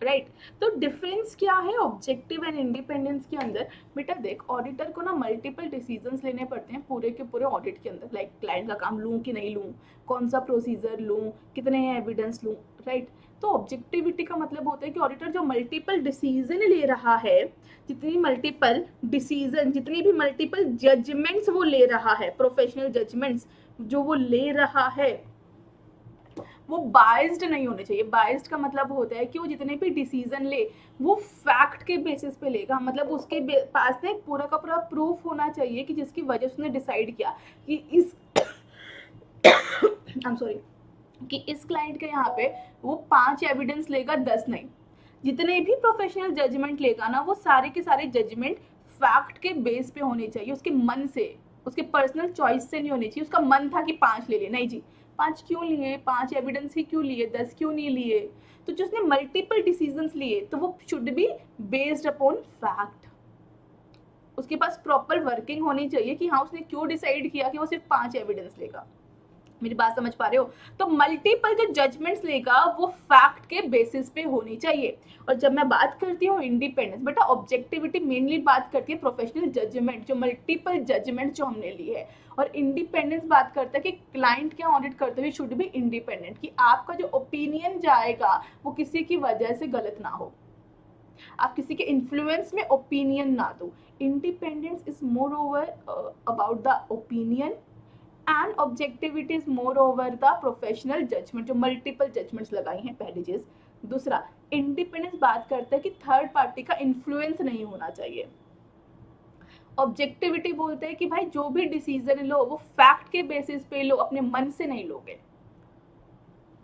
Right, तो डिफरेंस क्या है ऑब्जेक्टिव एंड इंडिपेंडेंस के अंदर? बेटा देख, ऑडिटर को ना मल्टीपल डिसीजंस लेने पड़ते हैं पूरे के पूरे ऑडिट के अंदर, लाइक क्लाइंट का काम लूँ कि नहीं लूँ, कौन सा प्रोसीजर लूँ, कितने एविडेंस लूँ। राइट, तो ऑब्जेक्टिविटी का मतलब होता है कि ऑडिटर जो मल्टीपल डिसीजन ले रहा है, जितनी भी मल्टीपल जजमेंट्स वो ले रहा है, प्रोफेशनल जजमेंट्स जो वो ले रहा है, वो बाइज्ड नहीं होने चाहिए। बाइज्ड का मतलब होता है कि वो जितने भी डिसीजन ले वो फैक्ट के बेसिस पे लेगा, मतलब उसके पास ना एक पूरा का पूरा प्रूफ होना चाहिए कि जिसकी वजह से उसने डिसाइड किया कि इस आई एम सॉरी कि इस क्लाइंट के यहाँ पे वो 5 एविडेंस लेगा, 10 नहीं। जितने भी प्रोफेशनल जजमेंट लेगा ना, वो सारे के सारे जजमेंट फैक्ट के बेस पे होने चाहिए, उसके मन से, उसके पर्सनल चॉइस से नहीं होने चाहिए। उसका मन था कि 5 ले लिए, नहीं जी 5 क्यों लिए, 5 एविडेंस ही क्यों लिए, 10 क्यों नहीं लिए? तो जिसने मल्टीपल डिसीजंस लिए तो वो should be based upon fact, उसके पास प्रॉपर वर्किंग होनी चाहिए कि हाँ उसने क्यों डिसाइड किया कि वो सिर्फ 5 एविडेंस लेगा। मेरी बात समझ पा रहे हो? तो मल्टीपल जो जजमेंट्स लेगा वो फैक्ट के बेसिस पे होनी चाहिए। और जब मैं बात करती हूँ इंडिपेंडेंस, बेटा ऑब्जेक्टिविटी मेनली बात करती है प्रोफेशनल जजमेंट, जो मल्टीपल जजमेंट जो हमने ली है। और इंडिपेंडेंस बात करता है कि क्लाइंट क्या ऑडिट करते हुए शुड बी इंडिपेंडेंट, कि आपका जो ओपिनियन जाएगा वो किसी की वजह से गलत ना हो, आप किसी के इन्फ्लुएंस में ओपिनियन ना दो। Independence is more over about the opinion and objectivity is more over the professional judgment, जो मल्टीपल जजमेंट्स लगाई हैं, पहली चीज। दूसरा, इंडिपेंडेंस बात करता है कि थर्ड पार्टी का इन्फ्लुएंस नहीं होना चाहिए। ऑब्जेक्टिविटी बोलते हैं कि भाई जो भी डिसीजन लो वो फैक्ट के बेसिस पे लो, अपने मन से नहीं लोगे।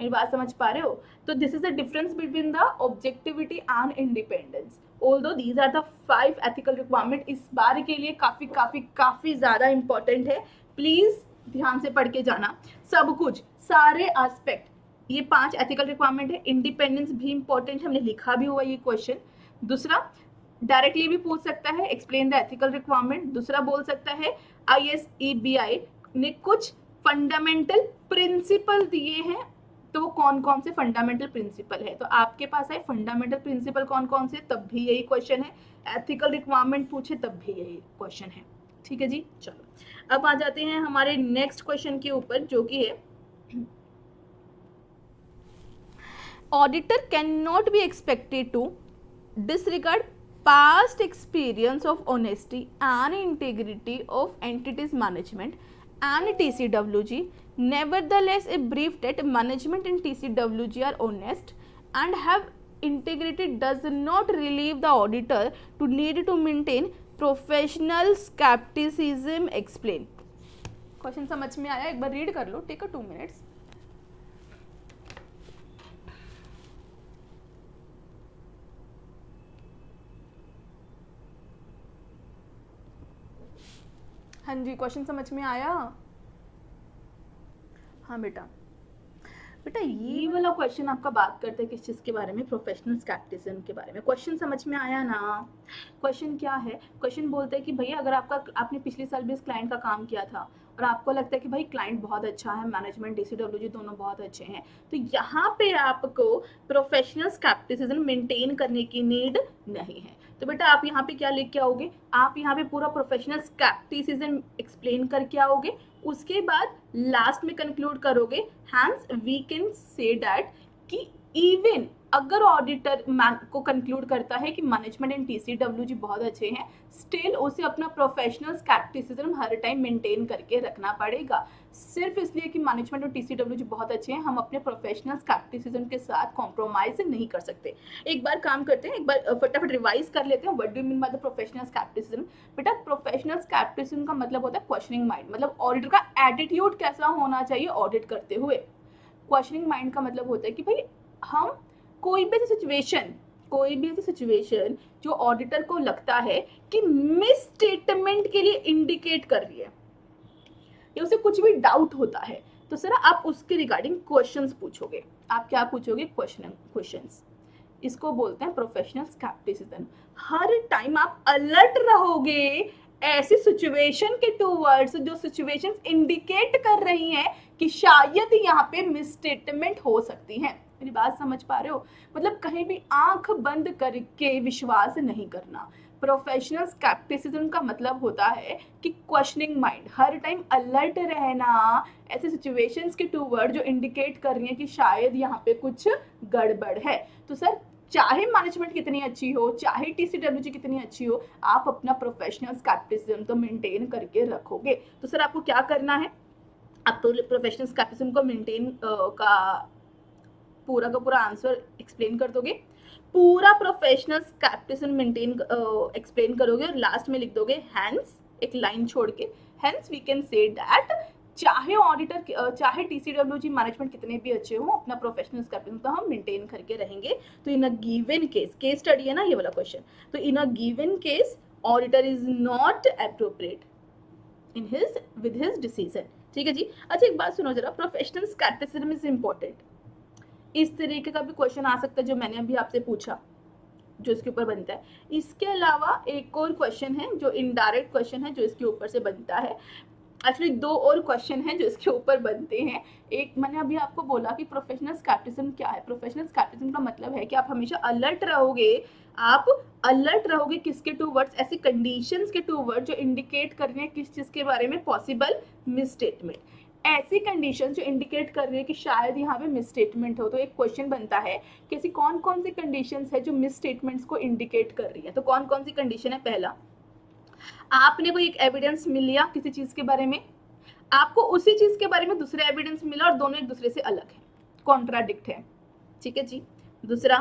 मेरी बात समझ पा रहे हो? तो this is the difference between the objectivity and independence. Although these are the 5 ethical requirement, इस बार के लिए काफी काफी काफी ज्यादा इंपॉर्टेंट है। प्लीज ध्यान से पढ़ के जाना सब कुछ, सारे एस्पेक्ट। ये 5 एथिकल रिक्वायरमेंट है। इंडिपेंडेंस भी इंपॉर्टेंट है, हमने लिखा भी हुआ ये क्वेश्चन। दूसरा, डायरेक्टली भी पूछ सकता है एक्सप्लेन द एथिकल रिक्वायरमेंट। दूसरा बोल सकता है ISEBI ने कुछ फंडामेंटल प्रिंसिपल दिए हैं, तो वो कौन कौन से फंडामेंटल प्रिंसिपल है। तो आपके पास है फंडामेंटल प्रिंसिपल कौन कौन से, तब भी यही क्वेश्चन है। एथिकल रिक्वायरमेंट पूछे तब भी यही क्वेश्चन है। ठीक है जी, चलो अब आ जाते हैं हमारे नेक्स्ट क्वेश्चन के ऊपर, जो कि है auditor can not be expected to disregard past experience of honesty and integrity of entities management and TCWG. Nevertheless, a brief that management and TCWG are honest and have integrity does not relieve the auditor to need to maintain professional skepticism. Explain. Question समझ में आया? एक बार read कर लो, take a 2 minutes. हाँ जी, question समझ में आया? हाँ बेटा, बेटा ये वाला क्वेश्चन आपका बात करते हैं किस चीज़ के बारे में, प्रोफेशनल स्केप्टिसिज्म के बारे में। क्वेश्चन समझ में आया ना? क्वेश्चन क्या है? क्वेश्चन बोलते हैं कि भैया अगर आपने पिछले साल भी इस क्लाइंट का काम किया था और आपको लगता है कि भाई क्लाइंट बहुत अच्छा है, मैनेजमेंट TCWG दोनों बहुत अच्छे हैं, तो यहाँ पे आपको प्रोफेशनल स्केप्टिसिज्म मेंटेन करने की नीड नहीं है। तो बेटा आप यहाँ पे क्या लिख के आओगे, आप यहाँ पे पूरा प्रोफेशनल स्केप्टिसिज्म एक्सप्लेन करके आओगे, उसके बाद लास्ट में कंक्लूड करोगे hence we can say that कि इवन अगर ऑडिटर को कंक्लूड करता है कि मैनेजमेंट एंड TCWG बहुत अच्छे हैं, स्टिल उसे अपना प्रोफेशनल स्केप्टिसिज्म हर टाइम मेंटेन करके रखना पड़ेगा। सिर्फ इसलिए कि मैनेजमेंट और TCWG बहुत अच्छे हैं, हम अपने प्रोफेशनल स्केप्टिसिज्म के साथ कॉम्प्रोमाइज नहीं कर सकते। एक बार काम करते हैं, एक बार फटाफट रिवाइज कर लेते हैं, what do you mean by the professional scepticism. बेटा प्रोफेशनल स्केप्टिसिज्म का मतलब होता है क्वेश्चनिंग माइंड, मतलब ऑडिटर का एटीट्यूड कैसा होना चाहिए ऑडिट करते हुए। क्वेश्चनिंग माइंड का मतलब होता है कि भाई हम कोई भी ऐसी सिचुएशन जो ऑडिटर को लगता है कि मिस स्टेटमेंट के लिए इंडिकेट कर रही है या उसे कुछ भी डाउट होता है, तो सर आप उसके रिगार्डिंग क्वेश्चंस पूछोगे। आप क्या पूछोगे? क्वेश्चंस। इसको बोलते हैं प्रोफेशनल स्केप्टिसिज्म। हर टाइम आप अलर्ट रहोगे ऐसी सिचुएशन के टूवर्ड्स जो सिचुएशंस इंडिकेट कर रही हैं कि शायद यहाँ पे मिस स्टेटमेंट हो सकती है। मेरी बात समझ पा रहे हो? मतलब कहीं भी आंख बंद करके विश्वास नहीं करना। प्रोफेशनल स्केप्टिसिज्म का मतलब होता है कि क्वेश्चनिंग माइंड, हर टाइम अलर्ट रहना ऐसे सिचुएशंस के टूवर्ड जो इंडिकेट कर रही हैं कि शायद यहाँ पे कुछ गड़बड़ है। तो सर चाहे मैनेजमेंट कितनी अच्छी हो, चाहे TCWG कितनी अच्छी हो, आप अपना प्रोफेशनल स्केप्टिसिज्म तो मेंटेन करके रखोगे। तो सर आपको क्या करना है? आप तो प्रोफेशनल स्केप्टिसिज्म को मेंटेन का पूरा का पूरा आंसर एक्सप्लेन कर दोगे, पूरा प्रोफेशनल स्केप्टिसिज्म मेंटेन एक्सप्लेन करोगे और लास्ट में लिख दोगे हैंस, एक लाइन छोड़ के, hence we can say that चाहे ऑडिटर चाहे TCWG मैनेजमेंट कितने भी अच्छे हो, अपना प्रोफेशनल स्केप्टिसिज्म तो हम मेंटेन करके रहेंगे। तो in a given case study है ना ये वाला क्वेश्चन, तो in a given case auditor is not appropriate in with his decision. ठीक है जी। अच्छा एक बात सुनो जरा, प्रोफेशनल स्केप्टिसिज्म इज इंपॉर्टेंट, इस तरीके का भी क्वेश्चन आ सकता है जो मैंने अभी आपसे पूछा, जो इसके ऊपर बनता है। इसके अलावा एक और क्वेश्चन है जो इनडायरेक्ट क्वेश्चन है जो इसके ऊपर से बनता है। एक्चुअली दो और क्वेश्चन हैं जो इसके ऊपर बनते हैं। एक मैंने अभी आपको बोला कि प्रोफेशनल स्केप्टिज्म क्या है। प्रोफेशनल स्केप्टिज्म का मतलब है कि आप हमेशा अलर्ट रहोगे। आप अलर्ट रहोगे किसके टूवर्ड्स, ऐसी कंडीशंस के टूवर्ड जो इंडिकेट कर रही हैं किस चीज़ के बारे में, पॉसिबल मिसस्टेटमेंट। ऐसी कंडीशन जो इंडिकेट कर रही है कि शायद यहाँ पे मिसस्टेटमेंट हो। तो एक क्वेश्चन बनता है कि ऐसी कौन कौन सी कंडीशंस है जो मिसस्टेटमेंट्स को इंडिकेट कर रही है। तो कौन कौन सी कंडीशन है? पहला, आपने कोई एक एविडेंस मिल लिया किसी चीज के बारे में, आपको उसी चीज के बारे में दूसरा एविडेंस मिला और दोनों एक दूसरे से अलग है, कॉन्ट्राडिक्ट है, ठीक है जी। दूसरा,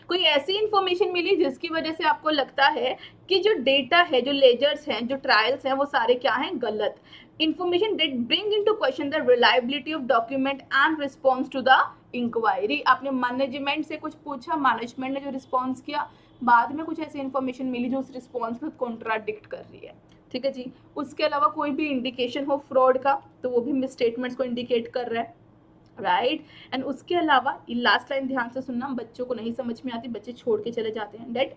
कोई ऐसी इंफॉर्मेशन मिली जिसकी वजह से आपको लगता है कि जो डेटा है, जो लेजर्स हैं, जो ट्रायल्स हैं, वो सारे क्या हैं? गलत। Information that bring into question the reliability of document and response to the inquiry. आपने मैनेजमेंट से कुछ पूछा, मैनेजमेंट ने जो रिस्पॉन्स किया, बाद में कुछ ऐसी इंफॉर्मेशन मिली जो उस रिस्पॉन्स को कॉन्ट्राडिक्ट कर रही है, ठीक है जी। उसके अलावा कोई भी इंडिकेशन हो फ्रॉड का, तो वो भी मिसस्टेटमेंट्स को इंडिकेट कर रहा है, राइट। एंड उसके अलावा ये लास्ट लाइन ध्यान से सुनना, बच्चों को नहीं समझ में आती, बच्चे छोड़ के चले जाते हैं। डेट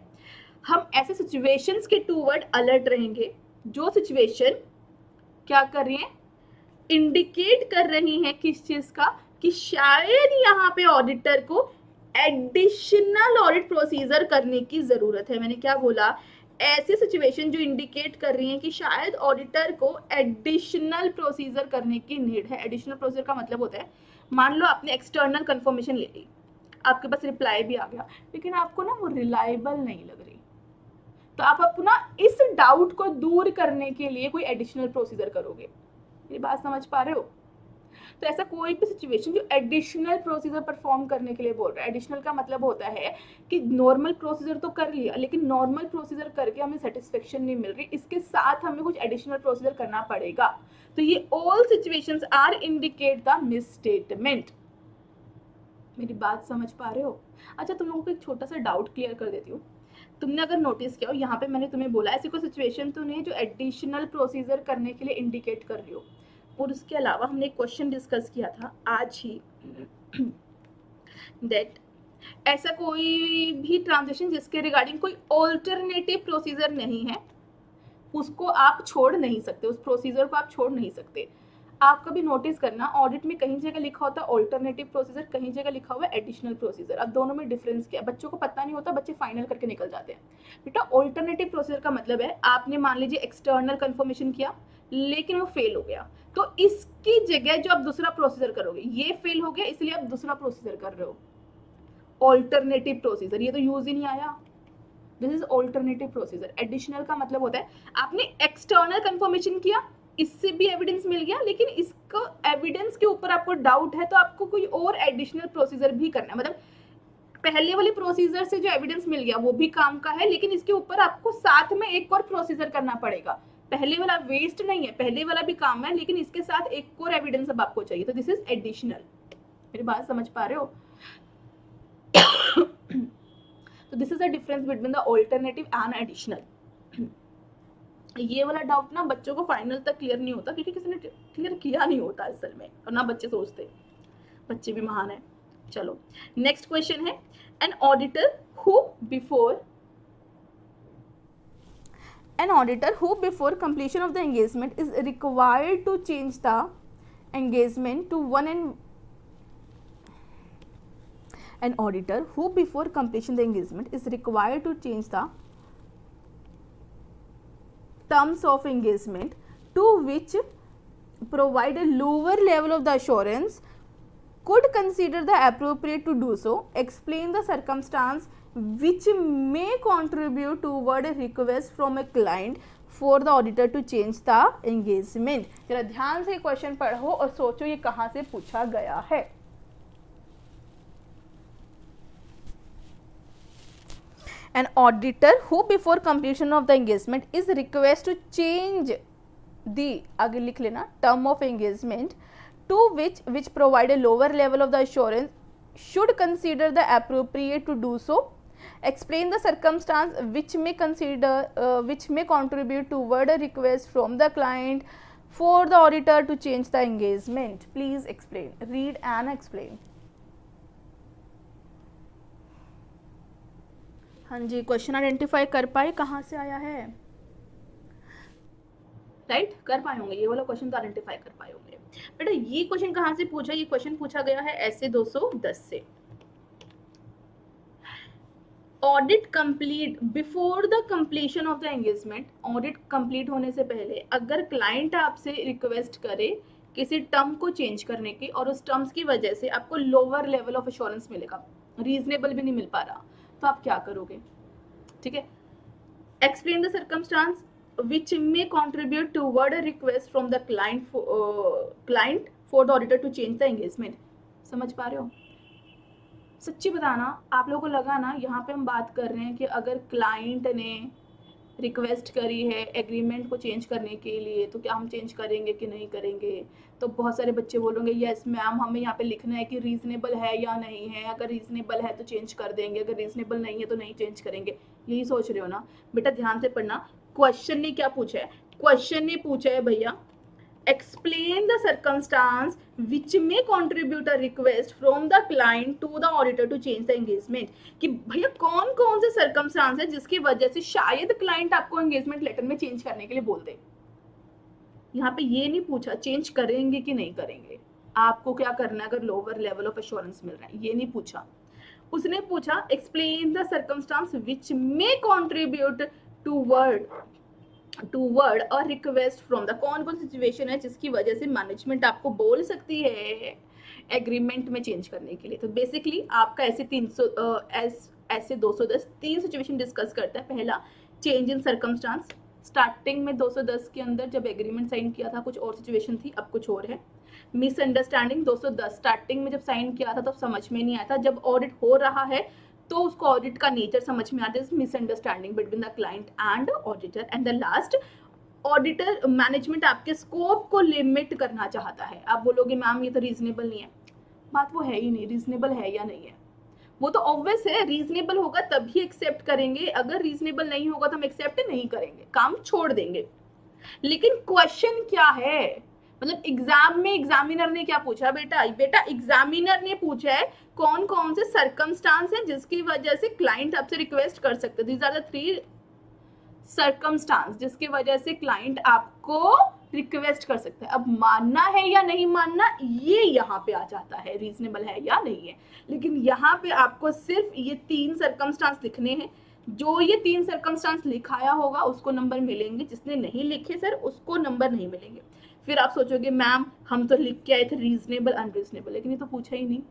हम ऐसे सिचुएशंस के टूवर्ड अलर्ट रहेंगे जो सिचुएशन क्या कर रही है? इंडिकेट कर रही है किस चीज का? कि शायद यहाँ पे ऑडिटर को एडिशनल ऑडिट प्रोसीजर करने की जरूरत है। मैंने क्या बोला? ऐसी सिचुएशन जो इंडिकेट कर रही है कि शायद ऑडिटर को एडिशनल प्रोसीजर करने की नीड है। एडिशनल प्रोसीजर का मतलब होता है, मान लो आपने एक्सटर्नल कंफर्मेशन ले ली, आपके पास रिप्लाई भी आ गया, लेकिन आपको ना वो रिलायबल नहीं लग रही, तो आप अपना इस डाउट को दूर करने के लिए कोई एडिशनल प्रोसीजर करोगे। मेरी बात समझ पा रहे हो? तो ऐसा कोई भी सिचुएशन जो एडिशनल प्रोसीजर परफॉर्म करने के लिए बोल रहा है। एडिशनल का मतलब होता है कि नॉर्मल प्रोसीजर तो कर लिया, लेकिन नॉर्मल प्रोसीजर करके हमें सेटिस्फेक्शन नहीं मिल रही, इसके साथ हमें कुछ एडिशनल प्रोसीजर करना पड़ेगा। तो ये all situations are indicate the misstatement. मेरी बात समझ पा रहे हो? अच्छा, तुम लोगों को एक छोटा सा डाउट क्लियर कर देती हूँ। तुमने अगर नोटिस किया हो, यहाँ पे मैंने तुम्हें बोला ऐसी कोई सिचुएशन तो नहीं है जो एडिशनल प्रोसीजर करने के लिए इंडिकेट कर रही हो। और उसके अलावा हमने एक क्वेश्चन डिस्कस किया था आज ही, दैट ऐसा कोई भी ट्रांजेक्शन जिसके रिगार्डिंग कोई ऑल्टरनेटिव प्रोसीजर नहीं है, उसको आप छोड़ नहीं सकते, उस प्रोसीजर को आप छोड़ नहीं सकते। आप कभी नोटिस करना, ऑडिट में कहीं जगह लिखा होता है ऑल्टरनेटिव प्रोसीजर, कहीं जगह लिखा हुआ है एडिशनल प्रोसीजर। अब दोनों में डिफरेंस क्या है? बच्चों को पता नहीं होता, बच्चे फाइनल करके निकल जाते हैं। बेटा, ऑल्टरनेटिव प्रोसीजर का मतलब है आपने मान लीजिए एक्सटर्नल कंफर्मेशन किया, लेकिन वो फेल हो गया, तो इसकी जगह जो आप दूसरा प्रोसीजर करोगे, ये फेल हो गया इसलिए आप दूसरा प्रोसीजर कर रहे हो, ऑल्टरनेटिव प्रोसीजर। ये तो यूज ही नहीं आया, this is alternative procedure. Additional का मतलब होता है आपने एक्सटर्नल कंफर्मेशन किया, इससे भी एविडेंस मिल गया, लेकिन इसको एविडेंस के ऊपर आपको डाउट है, तो आपको कोई और एडिशनल प्रोसीजर भी करना है। मतलब पहले वाले प्रोसीजर से जो एविडेंस मिल गया वो भी काम का है, लेकिन इसके ऊपर आपको साथ में एक और प्रोसीजर करना पड़ेगा। पहले वाला वेस्ट नहीं है, पहले वाला भी काम है, लेकिन इसके साथ एक और एविडेंस अब आपको चाहिए, तो दिस इज एडिशनल। मेरी बात समझ पा रहे हो? तो this is the difference between the alternative and additional. ये वाला डाउट ना बच्चों को फाइनल तक क्लियर नहीं होता, क्योंकि किसी ने क्लियर किया नहीं होता असल में, और ना बच्चे सोचते, बच्चे भी महान है। चलो नेक्स्ट क्वेश्चन है, an auditor who before completion of the engagement is required to change the engagement to an auditor who before completion the engagement is required to change the terms of engagement to which provide a lower level of the assurance could consider the appropriate to do so. Explain the circumstance which may contribute toward a request from a client for the auditor to change the engagement. जरा ध्यान से question पढ़ो और सोचो ये कहाँ से पूछा गया है। An auditor who before completion of the engagement is requested to change the, आगे लिख लेना, term of engagement to which provide a lower level of the assurance should consider the appropriate to do so. Explain the circumstance which may contribute toward a request from the client for the auditor to change the engagement. Please explain. Read and explain. हाँ जी, question identify कर पाए कहाँ से आया है? Right, कर पाए होंगे, ये वाला क्वेश्चन तो आइडेंटिफाई कर पाए होंगे। बेटा ये क्वेश्चन कहाँ से पूछा, ये क्वेश्चन पूछा गया है ऐसे 210 से। Audit complete before the completion of the engagement, audit complete होने से पहले अगर क्लाइंट आपसे रिक्वेस्ट करे किसी टर्म को चेंज करने की और उस टर्म्स की वजह से आपको लोअर लेवल ऑफ एश्योरेंस मिलेगा, रीजनेबल भी नहीं मिल पा रहा, तो आप क्या करोगे? ठीक है, explain the circumstance which may contribute toward a request from the client for the auditor to change the engagement। समझ पा रहे हो? सच्ची बताना, आप लोगों को लगा ना यहाँ पे हम बात कर रहे हैं कि अगर क्लाइंट ने रिक्वेस्ट करी है एग्रीमेंट को चेंज करने के लिए तो क्या हम चेंज करेंगे कि नहीं करेंगे? तो बहुत सारे बच्चे बोलेंगे यस मैम, हमें यहाँ पे लिखना है कि रीजनेबल है या नहीं है, अगर रीजनेबल है तो चेंज कर देंगे, अगर रीजनेबल नहीं है तो नहीं चेंज करेंगे। यही सोच रहे हो ना? बेटा ध्यान से पढ़ना, क्वेश्चन ने क्या पूछा है? क्वेश्चन ने पूछा है भैया explain the circumstance which may contribute a request from the client to the auditor to change the engagement। कि भैया कौन कौन से circumstance है जिसकी वजह से शायद क्लाइंट आपको एंगेजमेंट लेटर में चेंज करने के लिए बोल दे। यहाँ पे ये नहीं पूछा चेंज करेंगे कि नहीं करेंगे, आपको क्या करना है अगर लोअर लेवल ऑफ एश्योरेंस मिल रहा है, ये नहीं पूछा। उसने पूछा explain the circumstance which may contribute toward a request from the, कौन कौन सिचुएशन है जिसकी वजह से मैनेजमेंट आपको बोल सकती है एग्रीमेंट में चेंज करने के लिए। तो बेसिकली आपका ऐसे 210 तीन सिचुएशन डिस्कस करता है। पहला, चेंज इन सर्कमस्टांस, स्टार्टिंग में 210 के अंदर जब एग्रीमेंट साइन किया था कुछ और सिचुएशन थी, अब कुछ और है। मिसअंडरस्टैंडिंग 210, स्टार्टिंग में जब साइन किया था तब समझ में नहीं आया था, जब ऑडिट हो रहा है तो उसको ऑडिट का नेचर समझ में आता है, misunderstanding between the client and auditor. And the last, auditor management आपके स्कोप को लिमिट करना चाहता है। आप बोलोगे मैम ये तो रीजनेबल नहीं है, बात वो है ही नहीं, रीजनेबल है या नहीं है वो तो ऑब्वियस है, रीजनेबल होगा तभी एक्सेप्ट करेंगे, अगर रीजनेबल नहीं होगा तो हम एक्सेप्ट नहीं करेंगे, काम छोड़ देंगे। लेकिन क्वेश्चन क्या है, मतलब एग्जाम में एग्जामिनर ने क्या पूछा बेटा एग्जामिनर ने पूछा है कौन कौन से सर्कमस्टांस हैं जिसकी वजह से क्लाइंट आपसे रिक्वेस्ट कर सकते हैं। दीज आर द 3 सर्कमस्टांस जिसकी वजह से क्लाइंट आपको रिक्वेस्ट कर सकता है। अब मानना है या नहीं मानना ये यहाँ पे आ जाता है, रीजनेबल है या नहीं है। लेकिन यहाँ पे आपको सिर्फ ये 3 सर्कमस्टांस लिखने हैं, जो ये 3 सर्कमस्टांस लिखाया होगा उसको नंबर मिलेंगे, जिसने नहीं लिखे सर उसको नंबर नहीं मिलेंगे। फिर आप सोचोगे मैम हम तो लिख के आए थे रीजनेबल अनरीजनेबल, लेकिन ये तो पूछा ही नहीं।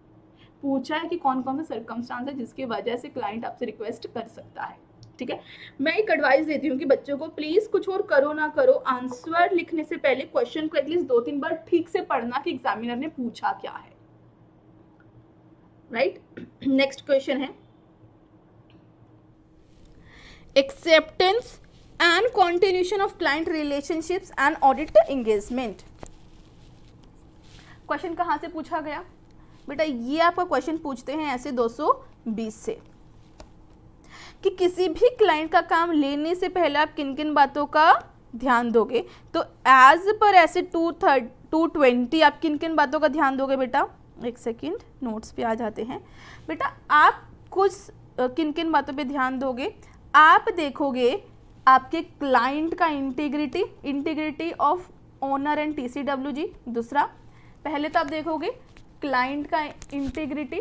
पूछा है कि कौन कौन से सर्कमस्टांस है जिसकी वजह से क्लाइंट आपसे रिक्वेस्ट कर सकता है। ठीक है, मैं एक एडवाइस देती हूँ कि बच्चों को प्लीज कुछ और करो ना करो, आंसर लिखने से पहले क्वेश्चन को एटलीस्ट 2-3 बार ठीक से पढ़ना कि एग्जामिनर ने पूछा क्या है। राइट, नेक्स्ट क्वेश्चन है acceptance and continuation of client relationships and audit engagement। Question कहाँ से पूछा गया बेटा? ये आपका क्वेश्चन पूछते हैं ऐसे 220 से कि किसी भी क्लाइंट का काम लेने से पहले आप किन किन बातों का ध्यान दोगे। तो एज पर ऐसे 220 आप किन किन बातों का ध्यान दोगे बेटा? एक सेकेंड, नोट्स पे आ जाते हैं बेटा। आप कुछ किन किन बातों पे ध्यान दोगे? आप देखोगे आपके क्लाइंट का integrity of owner and TCWG। दूसरा, पहले तो आप देखोगे क्लाइंट का इंटीग्रिटी,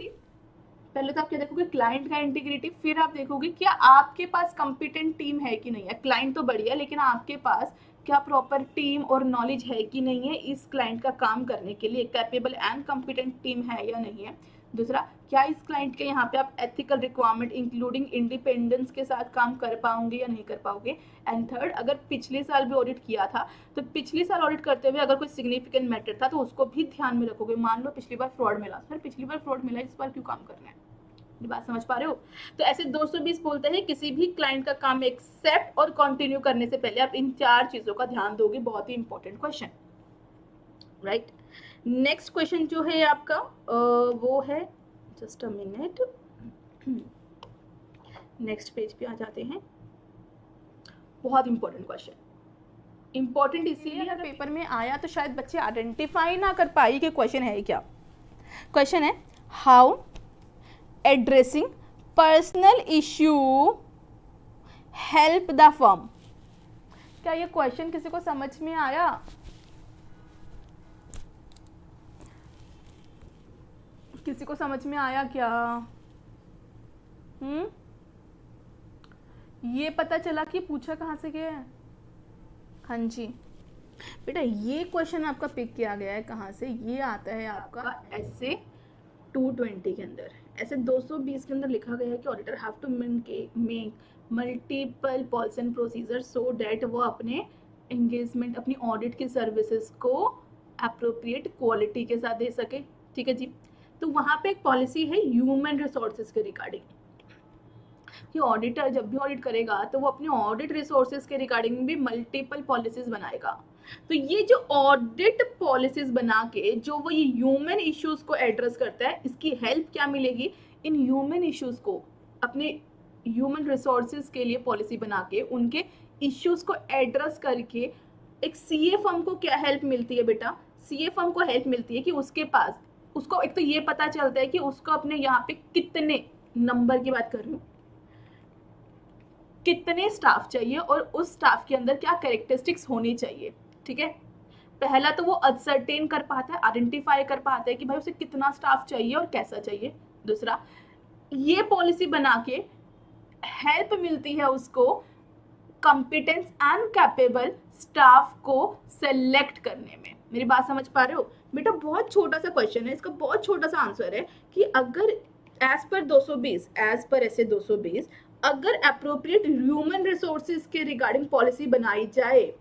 पहले तो आप क्या देखोगे क्लाइंट का इंटीग्रिटी, फिर आप देखोगे क्या आपके पास कंपिटेंट टीम है कि नहीं है। क्लाइंट तो बढ़िया, लेकिन आपके पास क्या प्रॉपर टीम और नॉलेज है कि नहीं है इस क्लाइंट का काम करने के लिए, कैपेबल एंड कंपिटेंट टीम है या नहीं है। दूसरा, क्या इस क्लाइंट के यहाँ पे आप एथिकल रिक्वायरमेंट इंक्लूडिंग इंडिपेंडेंस के साथ काम कर पाओगे या नहीं कर पाओगे। एंड थर्ड, अगर पिछले साल भी ऑडिट किया था तो पिछले साल ऑडिट करते हुए अगर कोई सिग्निफिकेंट मैटर था तो उसको भी ध्यान में रखोगे। मान लो पिछली बार फ्रॉड मिला, सर पिछली बार फ्रॉड मिला इस बार क्यों काम करना है, ये बात समझ पा रहे हो? तो ऐसे 220 बोलते हैं किसी भी क्लाइंट का काम एक्सेप्ट और कंटिन्यू करने से पहले आप इन 4 चीजों का ध्यान दोगे। बहुत ही important question, right. Next question जो है आपका वो है, just a minute, next page पे आ जाते हैं। बहुत इंपॉर्टेंट क्वेश्चन, इंपॉर्टेंट इसलिए अगर पेपर में आया तो शायद बच्चे आइडेंटिफाई ना कर पाई कि क्वेश्चन है क्या। क्वेश्चन है how addressing personal issue help the firm. क्या ये क्वेश्चन किसी को समझ में आया? किसी को समझ में आया क्या? ये पता चला कि पूछा कहाँ से गया है? हाँ जी बेटा, ये क्वेश्चन आपका पिक किया गया है कहाँ से? ये आता है आपका ऐसे 220 के अंदर। ऐसे 220 के अंदर लिखा गया है कि auditor have to make multiple policy and procedure so that वो अपने एंगेजमेंट, अपनी ऑडिट की सर्विसेज को अप्रोप्रिएट क्वालिटी के साथ दे सके। ठीक है जी। तो वहाँ पे एक पॉलिसी है ह्यूमन रिसोर्सेज के रिगार्डिंग कि ऑडिटर जब भी ऑडिट करेगा तो वो अपने ऑडिट रिसोर्सेज के रिगार्डिंग भी मल्टीपल पॉलिसीज बनाएगा। तो ये जो ऑडिट पॉलिसीज बना के जो वो ये ह्यूमन इश्यूज को एड्रेस करता है, इसकी हेल्प क्या मिलेगी? इन ह्यूमन इश्यूज को अपने ह्यूमन रिसोर्सेज के लिए पॉलिसी बना के उनके इश्यूज को एड्रेस करके एक सीए फर्म को क्या हेल्प मिलती है बेटा? सीए फर्म को हेल्प मिलती है कि उसके पास, उसको एक तो ये पता चलता है कि उसको अपने यहाँ पे कितने नंबर की बात कर रही हूँ, कितने स्टाफ चाहिए और उस स्टाफ के अंदर क्या कैरेक्टरिस्टिक्स होनी चाहिए। ठीक है, पहला तो वो असर्टेन कर पाता है, आइडेंटिफाई कर पाता है कि भाई उसे कितना स्टाफ चाहिए और कैसा चाहिए। दूसरा, ये पॉलिसी बना के हेल्प मिलती है उसको कॉम्पिटेंस एंड कैपेबल स्टाफ को सेलेक्ट करने में। मेरी बात समझ पा रहे हो बेटा? बहुत छोटा सा क्वेश्चन है, इसका बहुत छोटा सा आंसर है कि अगर एज पर 220, एज पर ऐसे 220 अगर अप्रोप्रिएट ह्यूमन रिसोर्सेज के रिगार्डिंग पॉलिसी बनाई जाए,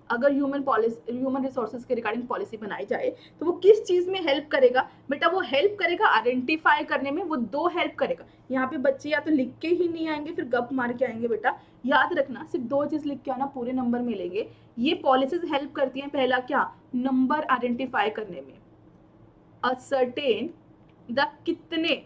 अगर ह्यूमन रिसोर्सेज के रिगार्डिंग पॉलिसी बनाई जाए तो वो किस चीज में हेल्प करेगा बेटा? वो हेल्प करेगा आइडेंटिफाई करने में। वो दो हेल्प करेगा। यहाँ पे बच्चे या तो लिख के ही नहीं आएंगे फिर गप मार के आएंगे बेटा, याद रखना सिर्फ दो चीज लिख के आना, पूरे नंबर मिलेंगे। ये पॉलिसीज हेल्प करती हैं, पहला क्या? नंबर आइडेंटिफाई करने में, असर्टेन द कितने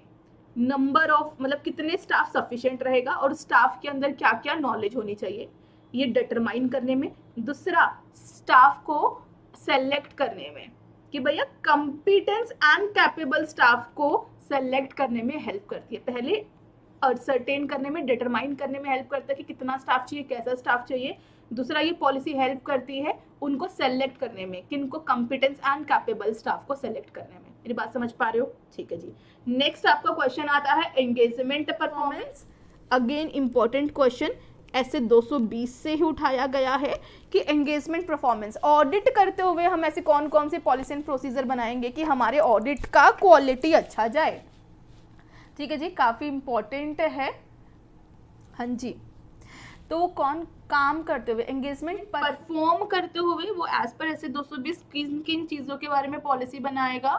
नंबर ऑफ, मतलब कितने स्टाफ सफिशिएंट रहेगा और स्टाफ के अंदर क्या क्या नॉलेज होनी चाहिए ये डिटरमाइन करने में। दूसरा, स्टाफ को सेलेक्ट करने में कि भैया कॉम्पिटेंस एंड कैपेबल स्टाफ को सेलेक्ट करने में हेल्प करती है। पहले सर्टेन करने में, डिटरमाइन करने में हेल्प करता है कि कितना स्टाफ चाहिए, कैसा स्टाफ चाहिए। दूसरा, ये पॉलिसी हेल्प करती है उनको सेलेक्ट करने में, किनको कॉम्पिटेंस एंड कैपेबल स्टाफ को सेलेक्ट करने में। मेरी बात समझ पा रहे हो? ठीक है जी। नेक्स्ट आपका क्वेश्चन आता है engagement performance. Again important question, ऐसे 220 से ही उठाया गया है कि एंगेजमेंट परफॉर्मेंस ऑडिट करते हुए हम ऐसे कौन कौन से पॉलिसी एंड प्रोसीजर बनाएंगे कि हमारे ऑडिट का क्वालिटी अच्छा जाए। ठीक है जी, काफ़ी इंपॉर्टेंट है। हाँ जी, तो वो कौन काम करते हुए, एंगेजमेंट परफॉर्म करते हुए वो एज पर ऐसे 220 किन किन चीज़ों के बारे में पॉलिसी बनाएगा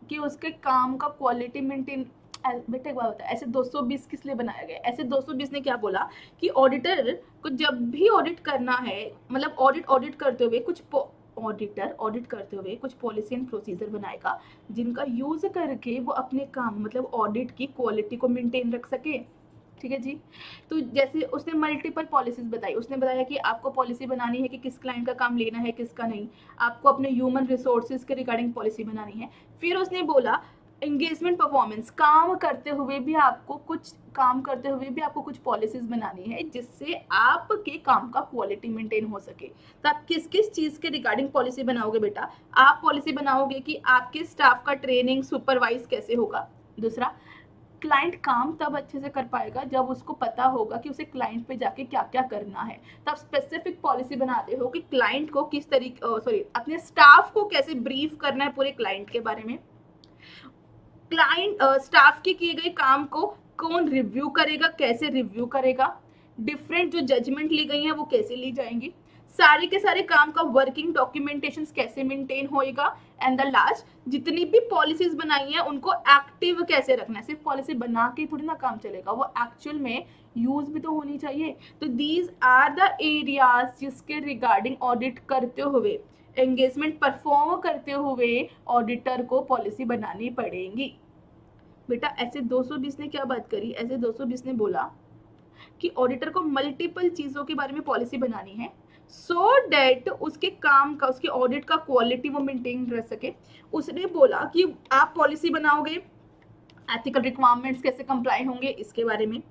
कि उसके काम का क्वालिटी मेंटेन। बेटा एक बात बता, ऐसे 220 किस लिए बनाया गया? ऐसे 220 ने क्या बोला कि ऑडिटर को जब भी ऑडिट करना है, मतलब ऑडिट करते हुए कुछ ऑडिट करते हुए कुछ पॉलिसी एंड प्रोसीजर बनाएगा जिनका यूज करके वो अपने काम, मतलब ऑडिट की क्वालिटी को मेंटेन रख सके। ठीक है जी। तो जैसे उसने मल्टीपल पॉलिसीज बताई, उसने बताया कि आपको पॉलिसी बनानी है कि किस क्लाइंट का काम लेना है किसका नहीं, आपको अपने ह्यूमन रिसोर्सेज के रिगार्डिंग पॉलिसी बनानी है। फिर उसने बोला एंगेजमेंट परफॉर्मेंस, काम करते हुए भी आपको कुछ पॉलिसीज बनानी है जिससे आपके काम का क्वालिटी मेंटेन हो सके। तो आप किस किस चीज़ के रिगार्डिंग पॉलिसी बनाओगे बेटा? आप पॉलिसी बनाओगे कि आपके स्टाफ का ट्रेनिंग सुपरवाइज कैसे होगा। दूसरा, क्लाइंट काम तब अच्छे से कर पाएगा जब उसको पता होगा कि उसे क्लाइंट पे जाके क्या क्या करना है। तब स्पेसिफिक पॉलिसी बनाते हो कि क्लाइंट को किस तरीके, अपने स्टाफ को कैसे ब्रीफ करना है पूरे क्लाइंट के बारे में। स्टाफ के किए गए काम को कौन रिव्यू करेगा, कैसे रिव्यू करेगा, डिफरेंट जो जजमेंट ली गई हैं वो कैसे ली जाएंगी, सारे के सारे काम का वर्किंग डॉक्यूमेंटेशन कैसे मेंटेन होएगा, एंड द लास्ट, जितनी भी पॉलिसीज बनाई हैं उनको एक्टिव कैसे रखना है। सिर्फ पॉलिसी बना के थोड़ी ना काम चलेगा, वो एक्चुअल में यूज भी तो होनी चाहिए। तो दीज आर द एरियाज जिसके रिगार्डिंग ऑडिट करते हुए, एंगेजमेंट परफॉर्म करते हुए ऑडिटर को पॉलिसी बनानी पड़ेगी। बेटा ऐसे 220 ने क्या बात करी? ऐसे 220 ने बोला कि ऑडिटर को मल्टीपल चीजों के बारे में पॉलिसी बनानी है सो डैट उसके काम का, उसके ऑडिट का क्वालिटी वो मेंटेन रह सके। उसने बोला कि आप पॉलिसी बनाओगे एथिकल रिक्वायरमेंट्स कैसे कंप्लाई होंगे इसके बारे में,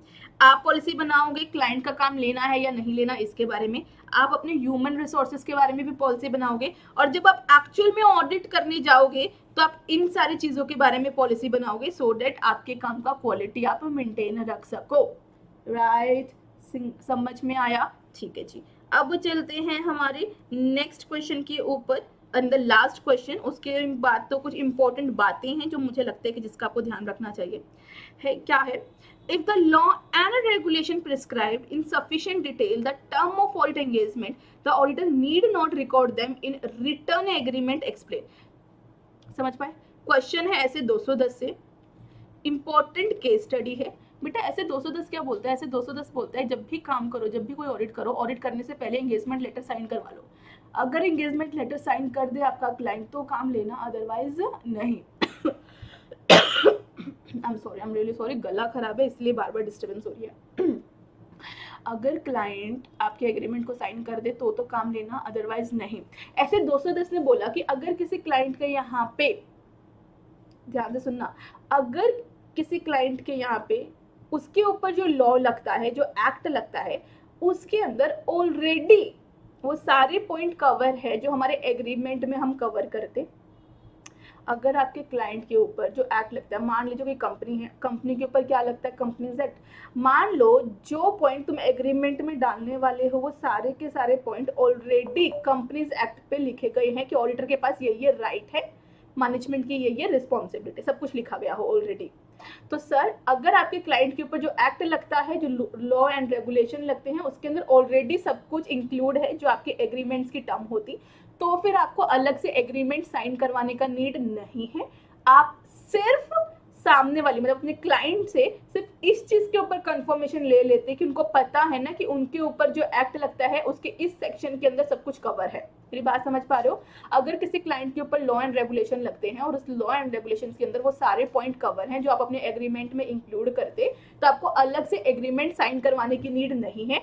आप पॉलिसी बनाओगे क्लाइंट का काम लेना है या नहीं लेना इसके बारे में, आप अपने ह्यूमन रिसोर्सेज के बारे में भी पॉलिसी बनाओगे, और जब आप एक्चुअल में ऑडिट करने जाओगे तो आप इन सारी चीज़ों के बारे में पॉलिसी बनाओगे सो दैट आपके काम का क्वालिटी आप मेंटेन रख सको। राइट, समझ में आया? ठीक है जी, अब चलते हैं हमारे नेक्स्ट क्वेश्चन के ऊपर, एंड द लास्ट क्वेश्चन। उसके बाद तो कुछ इंपॉर्टेंट बातें हैं जो मुझे लगता है कि जिसका आपको ध्यान रखना चाहिए। है क्या है? If the law and regulation prescribed in sufficient detail the term of audit engagement, the auditor need not record them in written agreement explain। समझ पाए? क्वेश्चन है ऐसे 210 से, इंपॉर्टेंट केस स्टडी है बेटा। ऐसे 210 क्या बोलता है? ऐसे 210 बोलता है जब भी काम करो, जब भी कोई ऑडिट करो, ऑडिट करने से पहले एंगेजमेंट लेटर साइन करवा लो। अगर एंगेजमेंट लेटर साइन कर दे आपका क्लाइंट तो काम लेना, अदरवाइज नहीं। आई एम रियली सॉरी, गला खराब है इसलिए बार बार डिस्टर्बेंस हो रही है। अगर क्लाइंट आपके एग्रीमेंट को साइन कर दे तो काम लेना, अदरवाइज नहीं। ऐसे 210 ने बोला कि अगर किसी क्लाइंट के यहाँ पे, ध्यान से सुनना, अगर किसी क्लाइंट के यहाँ पे उसके ऊपर जो लॉ लगता है, जो एक्ट लगता है, उसके अंदर ऑलरेडी वो सारे पॉइंट कवर है जो हमारे एग्रीमेंट में हम कवर करते। अगर आपके क्लाइंट के ऊपर जो एक्ट लगता है, मान लीजिए कोई कंपनी है, कंपनी के ऊपर क्या लगता है? Companies act. मान लो जो पॉइंट तुम एग्रीमेंट में डालने वाले हो वो सारे के सारे पॉइंट ऑलरेडी कंपनीज एक्ट पे लिखे गए हैं कि ऑडिटर के पास ये राइट है, मैनेजमेंट की ये रिस्पॉन्सिबिलिटी, सब कुछ लिखा गया हो ऑलरेडी। तो सर अगर आपके क्लाइंट के ऊपर जो एक्ट लगता है, जो लॉ एंड रेगुलेशन लगते हैं, उसके अंदर ऑलरेडी सब कुछ इंक्लूड है जो आपके एग्रीमेंट्स की टर्म होती, तो फिर आपको अलग से एग्रीमेंट साइन करवाने का नीड नहीं है। आप सिर्फ सामने वाली, मतलब अपने क्लाइंट से सिर्फ इस चीज के ऊपर कंफर्मेशन ले लेते कि उनको पता है ना कि उनके ऊपर जो एक्ट लगता है उसके इस सेक्शन के अंदर सब कुछ कवर है। मेरी बात समझ पा रहे हो? अगर किसी क्लाइंट के ऊपर लॉ एंड रेगुलेशन लगते हैं और उस लॉ एंड रेगुलेशन के अंदर वो सारे पॉइंट कवर हैं जो आप अपने एग्रीमेंट में इंक्लूड करते, तो आपको अलग से एग्रीमेंट साइन करवाने की नीड नहीं है।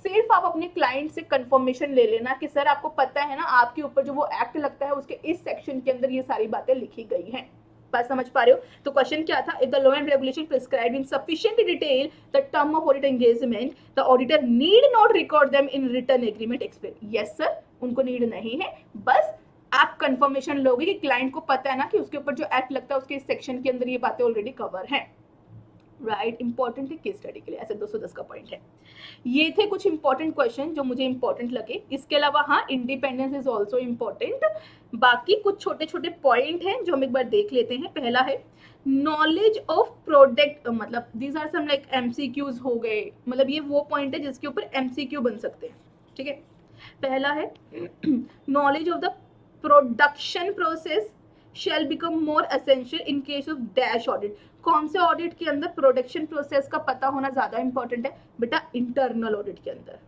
सिर्फ आप अपने क्लाइंट से कंफर्मेशन ले लेना कि सर आपको पता है ना आपके ऊपर जो वो एक्ट लगता है उसके इस सेक्शन के अंदर ये सारी बातें लिखी गई हैं। बात समझ पा रहे हो? तो क्वेश्चन क्या था? If the law and regulation prescribed in sufficient detail the term of audit engagement, the auditor need not record them in written agreement explain. Yes sir, उनको नीड नहीं है, बस आप कंफर्मेशन लोगे कि क्लाइंट को पता है ना कि उसके ऊपर जो एक्ट लगता है उसके इस सेक्शन के अंदर ये बातें ऑलरेडी कवर हैं। राइट, इंपॉर्टेंट है केस स्टडी के लिए, ऐसे 210 का पॉइंट है। ये थे कुछ इंपॉर्टेंट क्वेश्चन जो मुझे इंपॉर्टेंट लगे। इसके अलावा हाँ, इंडिपेंडेंस इज ऑल्सो इम्पॉर्टेंट। बाकी कुछ छोटे छोटे पॉइंट हैं जो हम एक बार देख लेते हैं। पहला है नॉलेज ऑफ प्रोडक्ट, मतलब these are some like MCQs हो गए, मतलब ये वो पॉइंट है जिसके ऊपर एमसीक्यू बन सकते हैं। ठीक है, पहला है knowledge of the production process shall become more essential in case of dash audit। कौन से ऑडिट के अंदर प्रोडक्शन प्रोसेस का पता होना ज्यादा इंपॉर्टेंट है? बेटा इंटरनल ऑडिट के अंदर।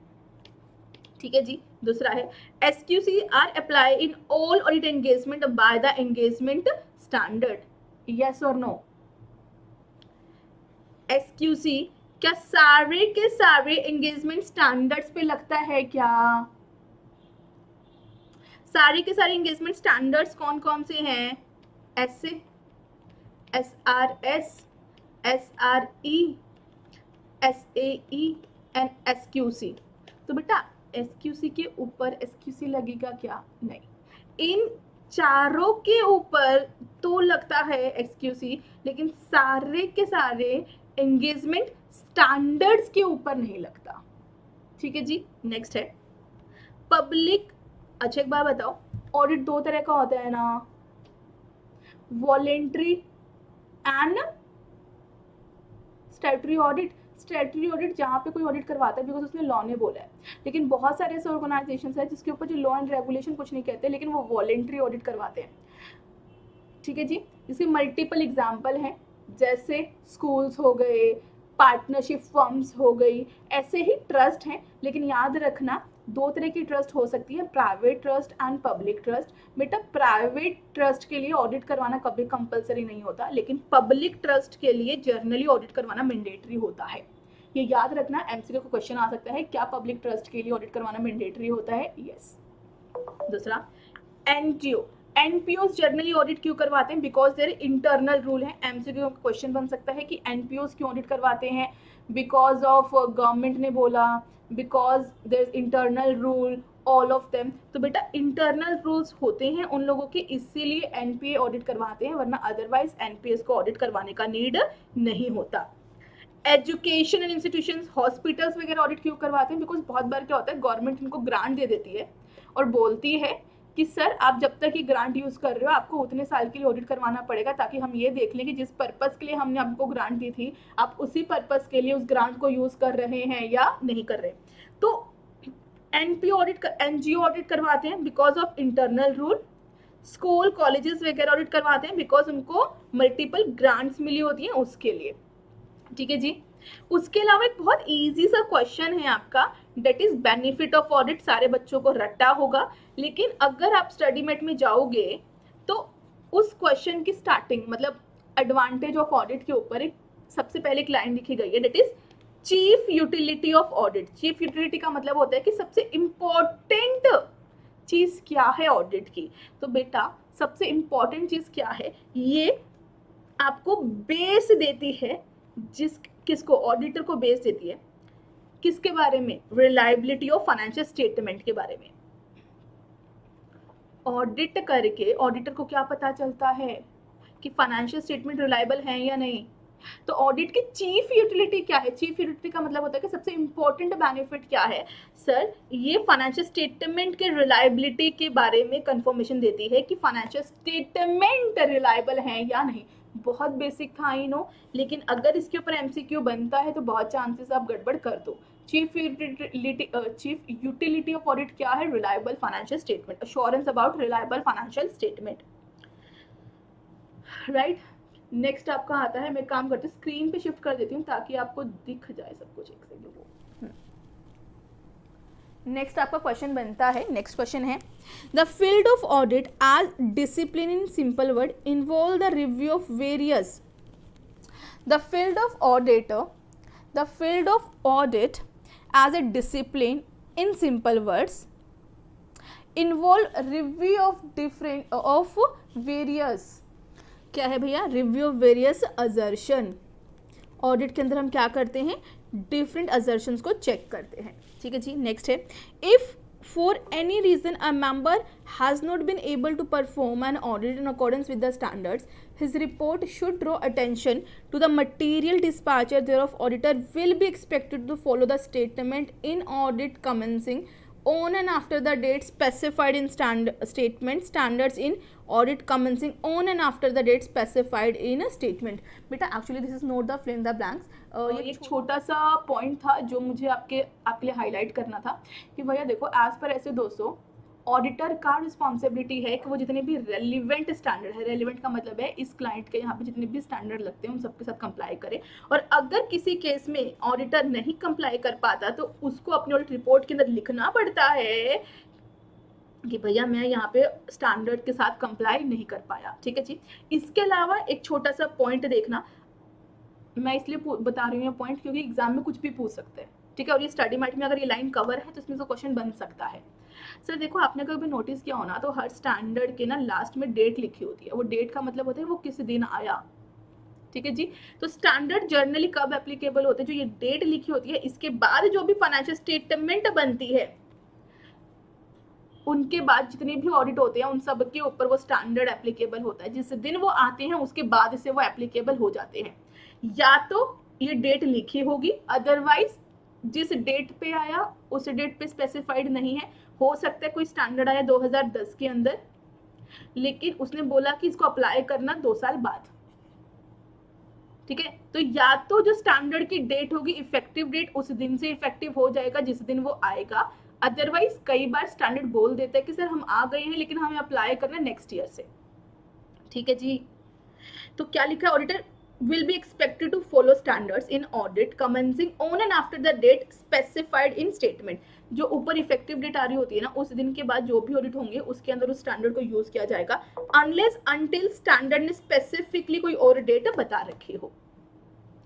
ठीक है जी। दूसरा है SQC are apply in all audit engagement by the engagement standard, yes और नो? SQC क्या सारे के सारे एंगेजमेंट स्टैंडर्ड्स पे लगता है क्या? सारे के सारे एंगेजमेंट स्टैंडर्ड्स कौन कौन से हैं? SA, SRS, SRE, SAE and SQC। तो बेटा SQC के ऊपर SQC लगेगा क्या? नहीं, इन चारों के ऊपर तो लगता है SQC, लेकिन सारे के सारे एंगेजमेंट स्टैंडर्ड्स के ऊपर नहीं लगता। ठीक है जी। नेक्स्ट है पब्लिक। अच्छा एक बार बताओ, ऑडिट दो तरह का होता है ना, voluntary and statutory audit. Statutory audit जहाँ पे कोई ऑडिट करवाता है बिकॉज उसने लॉ ने बोला है, लेकिन बहुत सारे ऐसे ऑर्गेनाइजेशन है जिसके ऊपर जो लॉ एंड रेगुलेशन कुछ नहीं कहते लेकिन वो वॉलेंट्री ऑडिट करवाते हैं। ठीक है जी। इसके मल्टीपल एग्जाम्पल हैं, जैसे स्कूल्स हो गए, पार्टनरशिप फर्म्स हो गई, ऐसे ही ट्रस्ट हैं। लेकिन याद रखना दो तरह की ट्रस्ट हो सकती है, private trust and public trust. बेटा प्राइवेट ट्रस्ट के लिए ऑडिट करवाना कभी कंपलसरी नहीं होता, लेकिन पब्लिक ट्रस्ट के लिए जर्नली ऑडिट करवाना मैंडेटरी होता है। ये याद रखना, एमसीक्यू का क्वेश्चन आ सकता है, क्या पब्लिक ट्रस्ट के लिए ऑडिट करवाना मैंडेटरी होता है? यस। दूसरा एनजीओ। एनपीओ जनरली ऑडिट क्यों करवाते हैं? बिकॉज देयर इंटरनल रूल है। एमसीक्यू क्वेश्चन बन सकता है कि एनपीओ क्यों ऑडिट करवाते हैं? बिकॉज ऑफ गवर्नमेंट ने बोला, because their internal rule, all of them. तो बेटा इंटरनल रूल्स होते हैं उन लोगों के, इसीलिए एनपीए ऑडिट करवाते हैं, वरना अदरवाइज एनपीएस को ऑडिट करवाने का नीड नहीं होता। एजुकेशन एंड इंस्टीट्यूशंस, हॉस्पिटल्स वगैरह ऑडिट क्यों करवाते हैं? बिकॉज बहुत बार क्या होता है, गवर्नमेंट इनको ग्रांट दे देती है और बोलती है कि सर आप जब तक ये ग्रांट यूज कर रहे हो आपको उतने साल के लिए ऑडिट करवाना पड़ेगा, ताकि हम ये देख लें कि जिस पर्पस के लिए हमने आपको ग्रांट दी थी आप उसी पर्पस के लिए उस ग्रांट को यूज कर रहे हैं या नहीं कर रहे। तो एनपीओ ऑडिट, एनजीओ ऑडिट करवाते हैं because of internal rule. School colleges वगैरह ऑडिट करवाते हैं बिकॉज उनको मल्टीपल ग्रांट्स मिली होती हैं उसके लिए। ठीक है जी। उसके अलावा एक बहुत इजी सा क्वेश्चन है आपका, that is benefit of audit. सारे बच्चों को रट्टा होगा, लेकिन अगर आप स्टडी मेट में जाओगे तो उस क्वेश्चन की स्टार्टिंग मतलब एडवांटेज ऑफ ऑडिट के ऊपर एक सबसे पहले एक लाइन लिखी गई है, that is chief utility of audit. Chief utility का मतलब होता है कि सबसे इंपॉर्टेंट चीज क्या है ऑडिट की। तो बेटा सबसे इंपॉर्टेंट चीज क्या है, ये आपको बेस देती है, किसको, ऑडिटर को बेस देती है किसके बारे में? रिलायबिलिटी ऑफ फाइनेंशियल स्टेटमेंट के बारे में। ऑडिट करके ऑडिटर को क्या पता चलता है कि फाइनेंशियल स्टेटमेंट रिलायबल है या नहीं। तो ऑडिट की चीफ यूटिलिटी क्या है? चीफ यूटिलिटी का मतलब होता है कि सबसे इंपॉर्टेंट बेनिफिट क्या है? सर ये फाइनेंशियल स्टेटमेंट के रिलायबिलिटी के बारे में कंफर्मेशन देती है कि फाइनेंशियल स्टेटमेंट रिलायबल है या नहीं। बहुत बेसिक था आई नो, लेकिन अगर इसके ऊपर एमसीक्यू बनता है तो बहुत चांसेस आप गड़बड़ कर दो। चीफ यूटिलिटी ऑफ ऑडिट क्या है? Reliable financial statement, assurance about reliable financial statement, right. Next आपका आता है, मैं काम करती हूँ स्क्रीन पे शिफ्ट कर देती हूँ ताकि आपको दिख जाए सब कुछ एक सेकंड। नेक्स्ट आपका क्वेश्चन बनता है, नेक्स्ट क्वेश्चन है, the field of audit as discipline in simple word involve the review of various. The field of audit as a discipline in simple words involve review of various. क्या है भैया? Review of various assertion. Audit के अंदर हम क्या करते हैं? Different assertions को चेक करते हैं। ठीक है जी। नेक्स्ट है, if for any reason a member has not been able to perform an audit in accordance with the standards, his report should draw attention to the material dispatcher thereof. Auditor will be expected to follow the statement in audit commencing on and after the date specified in statement, standards in audit commencing on and after the date specified in a statement। बेटा actually this is not the fill in the blanks. ये एक छोटा सा point था जो मुझे आपके लिए हाईलाइट करना था कि भैया देखो एज पर ऐसे 200 ऑडिटर का रिस्पॉन्सिबिलिटी है कि वो जितने भी रेलिवेंट स्टैंडर्ड है, रेलिवेंट का मतलब है इस क्लाइंट के यहाँ पे जितने भी स्टैंडर्ड लगते हैं उन सबके साथ कंप्लाई करे। और अगर किसी केस में ऑडिटर नहीं कंप्लाई कर पाता तो उसको अपनी ऑडिट रिपोर्ट के अंदर लिखना पड़ता है कि भैया मैं यहाँ पे स्टैंडर्ड के साथ कंप्लाई नहीं कर पाया। ठीक है जी। इसके अलावा एक छोटा सा पॉइंट देखना, मैं इसलिए बता रही हूँ पॉइंट क्योंकि एग्जाम में कुछ भी पूछ सकते हैं। ठीक है। और ये स्टडी मैट में अगर ये लाइन कवर है तो इसमें से क्वेश्चन बन सकता है। सर देखो आपने कभी नोटिस किया होना तो हर स्टैंडर्ड के ना लास्ट में डेट लिखी होती है। वो डेट का मतलब होता है वो किस दिन आया। ठीक है जी। तो स्टैंडर्ड जर्नली कब एप्लीकेबल होते हैं? जो ये डेट लिखी होती है इसके बाद जो भी फाइनेंशियल स्टेटमेंट बनती है उनके बाद जितने भी ऑडिट होते हैं उन सब के ऊपर वो स्टैंडर्ड एप्लीकेबल होता है। जिस दिन वो आते हैं उसके बाद से वो एप्लीकेबल हो जाते हैं। या तो ये डेट लिखी होगी, अदरवाइज जिस डेट पे आया उस डेट पे स्पेसिफाइड नहीं है। हो सकता है कोई स्टैंडर्ड आया 2010 के अंदर लेकिन उसने बोला कि इसको अप्लाई करना 2 साल बाद। ठीक है। तो या तो जो स्टैंडर्ड की डेट होगी इफेक्टिव डेट उस दिन से इफेक्टिव हो जाएगा जिस दिन वो आएगा, अदरवाइज कई बार स्टैंडर्ड बोल देता है कि सर हम आ गए हैं लेकिन हमें अप्लाई करना नेक्स्ट ईयर से। ठीक है जी। तो क्या लिखा है? Auditor will be expected to follow standards in audit commencing on and after the date specified in statement। जो ऊपर इफेक्टिव डेट आ रही होती है ना उस दिन के बाद जो भी ऑडिट होंगे उसके अंदर उस स्टैंडर्ड को यूज किया जाएगा अनलेस अनटिल स्टैंडर्ड ने स्पेसिफिकली कोई और डेट बता रखी हो।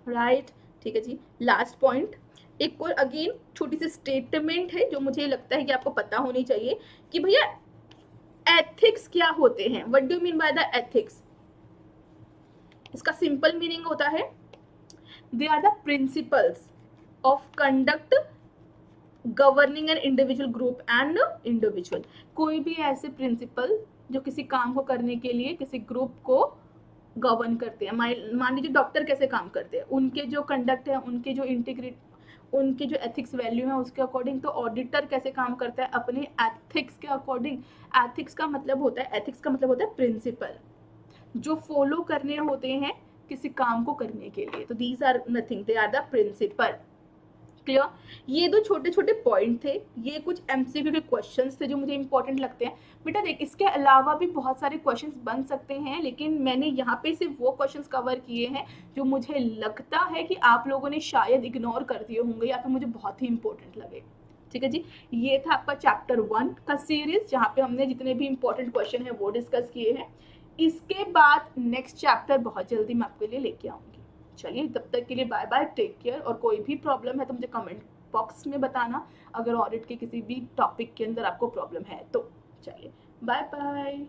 राइट। ठीक है जी। लास्ट पॉइंट एक और अगेन छोटी सी स्टेटमेंट है जो मुझे लगता है कि आपको पता होनी चाहिए कि भैया एथिक्स क्या होते हैं? What do mean by the ethics? इसका सिंपल मीनिंग होता है they are the principles of conduct governing an individual group and individual. कोई भी ऐसे प्रिंसिपल जो किसी काम को करने के लिए किसी ग्रुप को गवर्न करते हैं। मान लीजिए डॉक्टर कैसे काम करते हैं, उनके जो कंडक्ट है, उनके जो उनकी जो एथिक्स वैल्यू है उसके अकॉर्डिंग। तो ऑडिटर कैसे काम करता है? अपने एथिक्स के अकॉर्डिंग। एथिक्स का मतलब होता है प्रिंसिपल जो फॉलो करने होते हैं किसी काम को करने के लिए। तो these are nothing, they are the principle. Clear? ये दो छोटे छोटे पॉइंट थे, ये कुछ एमसीक्यू के क्वेश्चंस थे जो मुझे इंपॉर्टेंट लगते हैं। बेटा देख, इसके अलावा भी बहुत सारे क्वेश्चंस बन सकते हैं, लेकिन मैंने यहाँ पे सिर्फ वो क्वेश्चंस कवर किए हैं जो मुझे लगता है कि आप लोगों ने शायद इग्नोर कर दिए होंगे या फिर मुझे बहुत ही इंपॉर्टेंट लगे। ठीक है जी, ये था आपका चैप्टर 1 का सीरीज, जहाँ पे हमने जितने भी इंपॉर्टेंट क्वेश्चन है वो डिस्कस किए हैं। इसके बाद नेक्स्ट चैप्टर बहुत जल्दी मैं आपके लिए लेके आऊँगी। चलिए, तब तक के लिए बाय बाय, टेक केयर। और कोई भी प्रॉब्लम है तो मुझे कमेंट बॉक्स में बताना, अगर ऑडिट के किसी भी टॉपिक के अंदर आपको प्रॉब्लम है तो। चलिए, बाय बाय।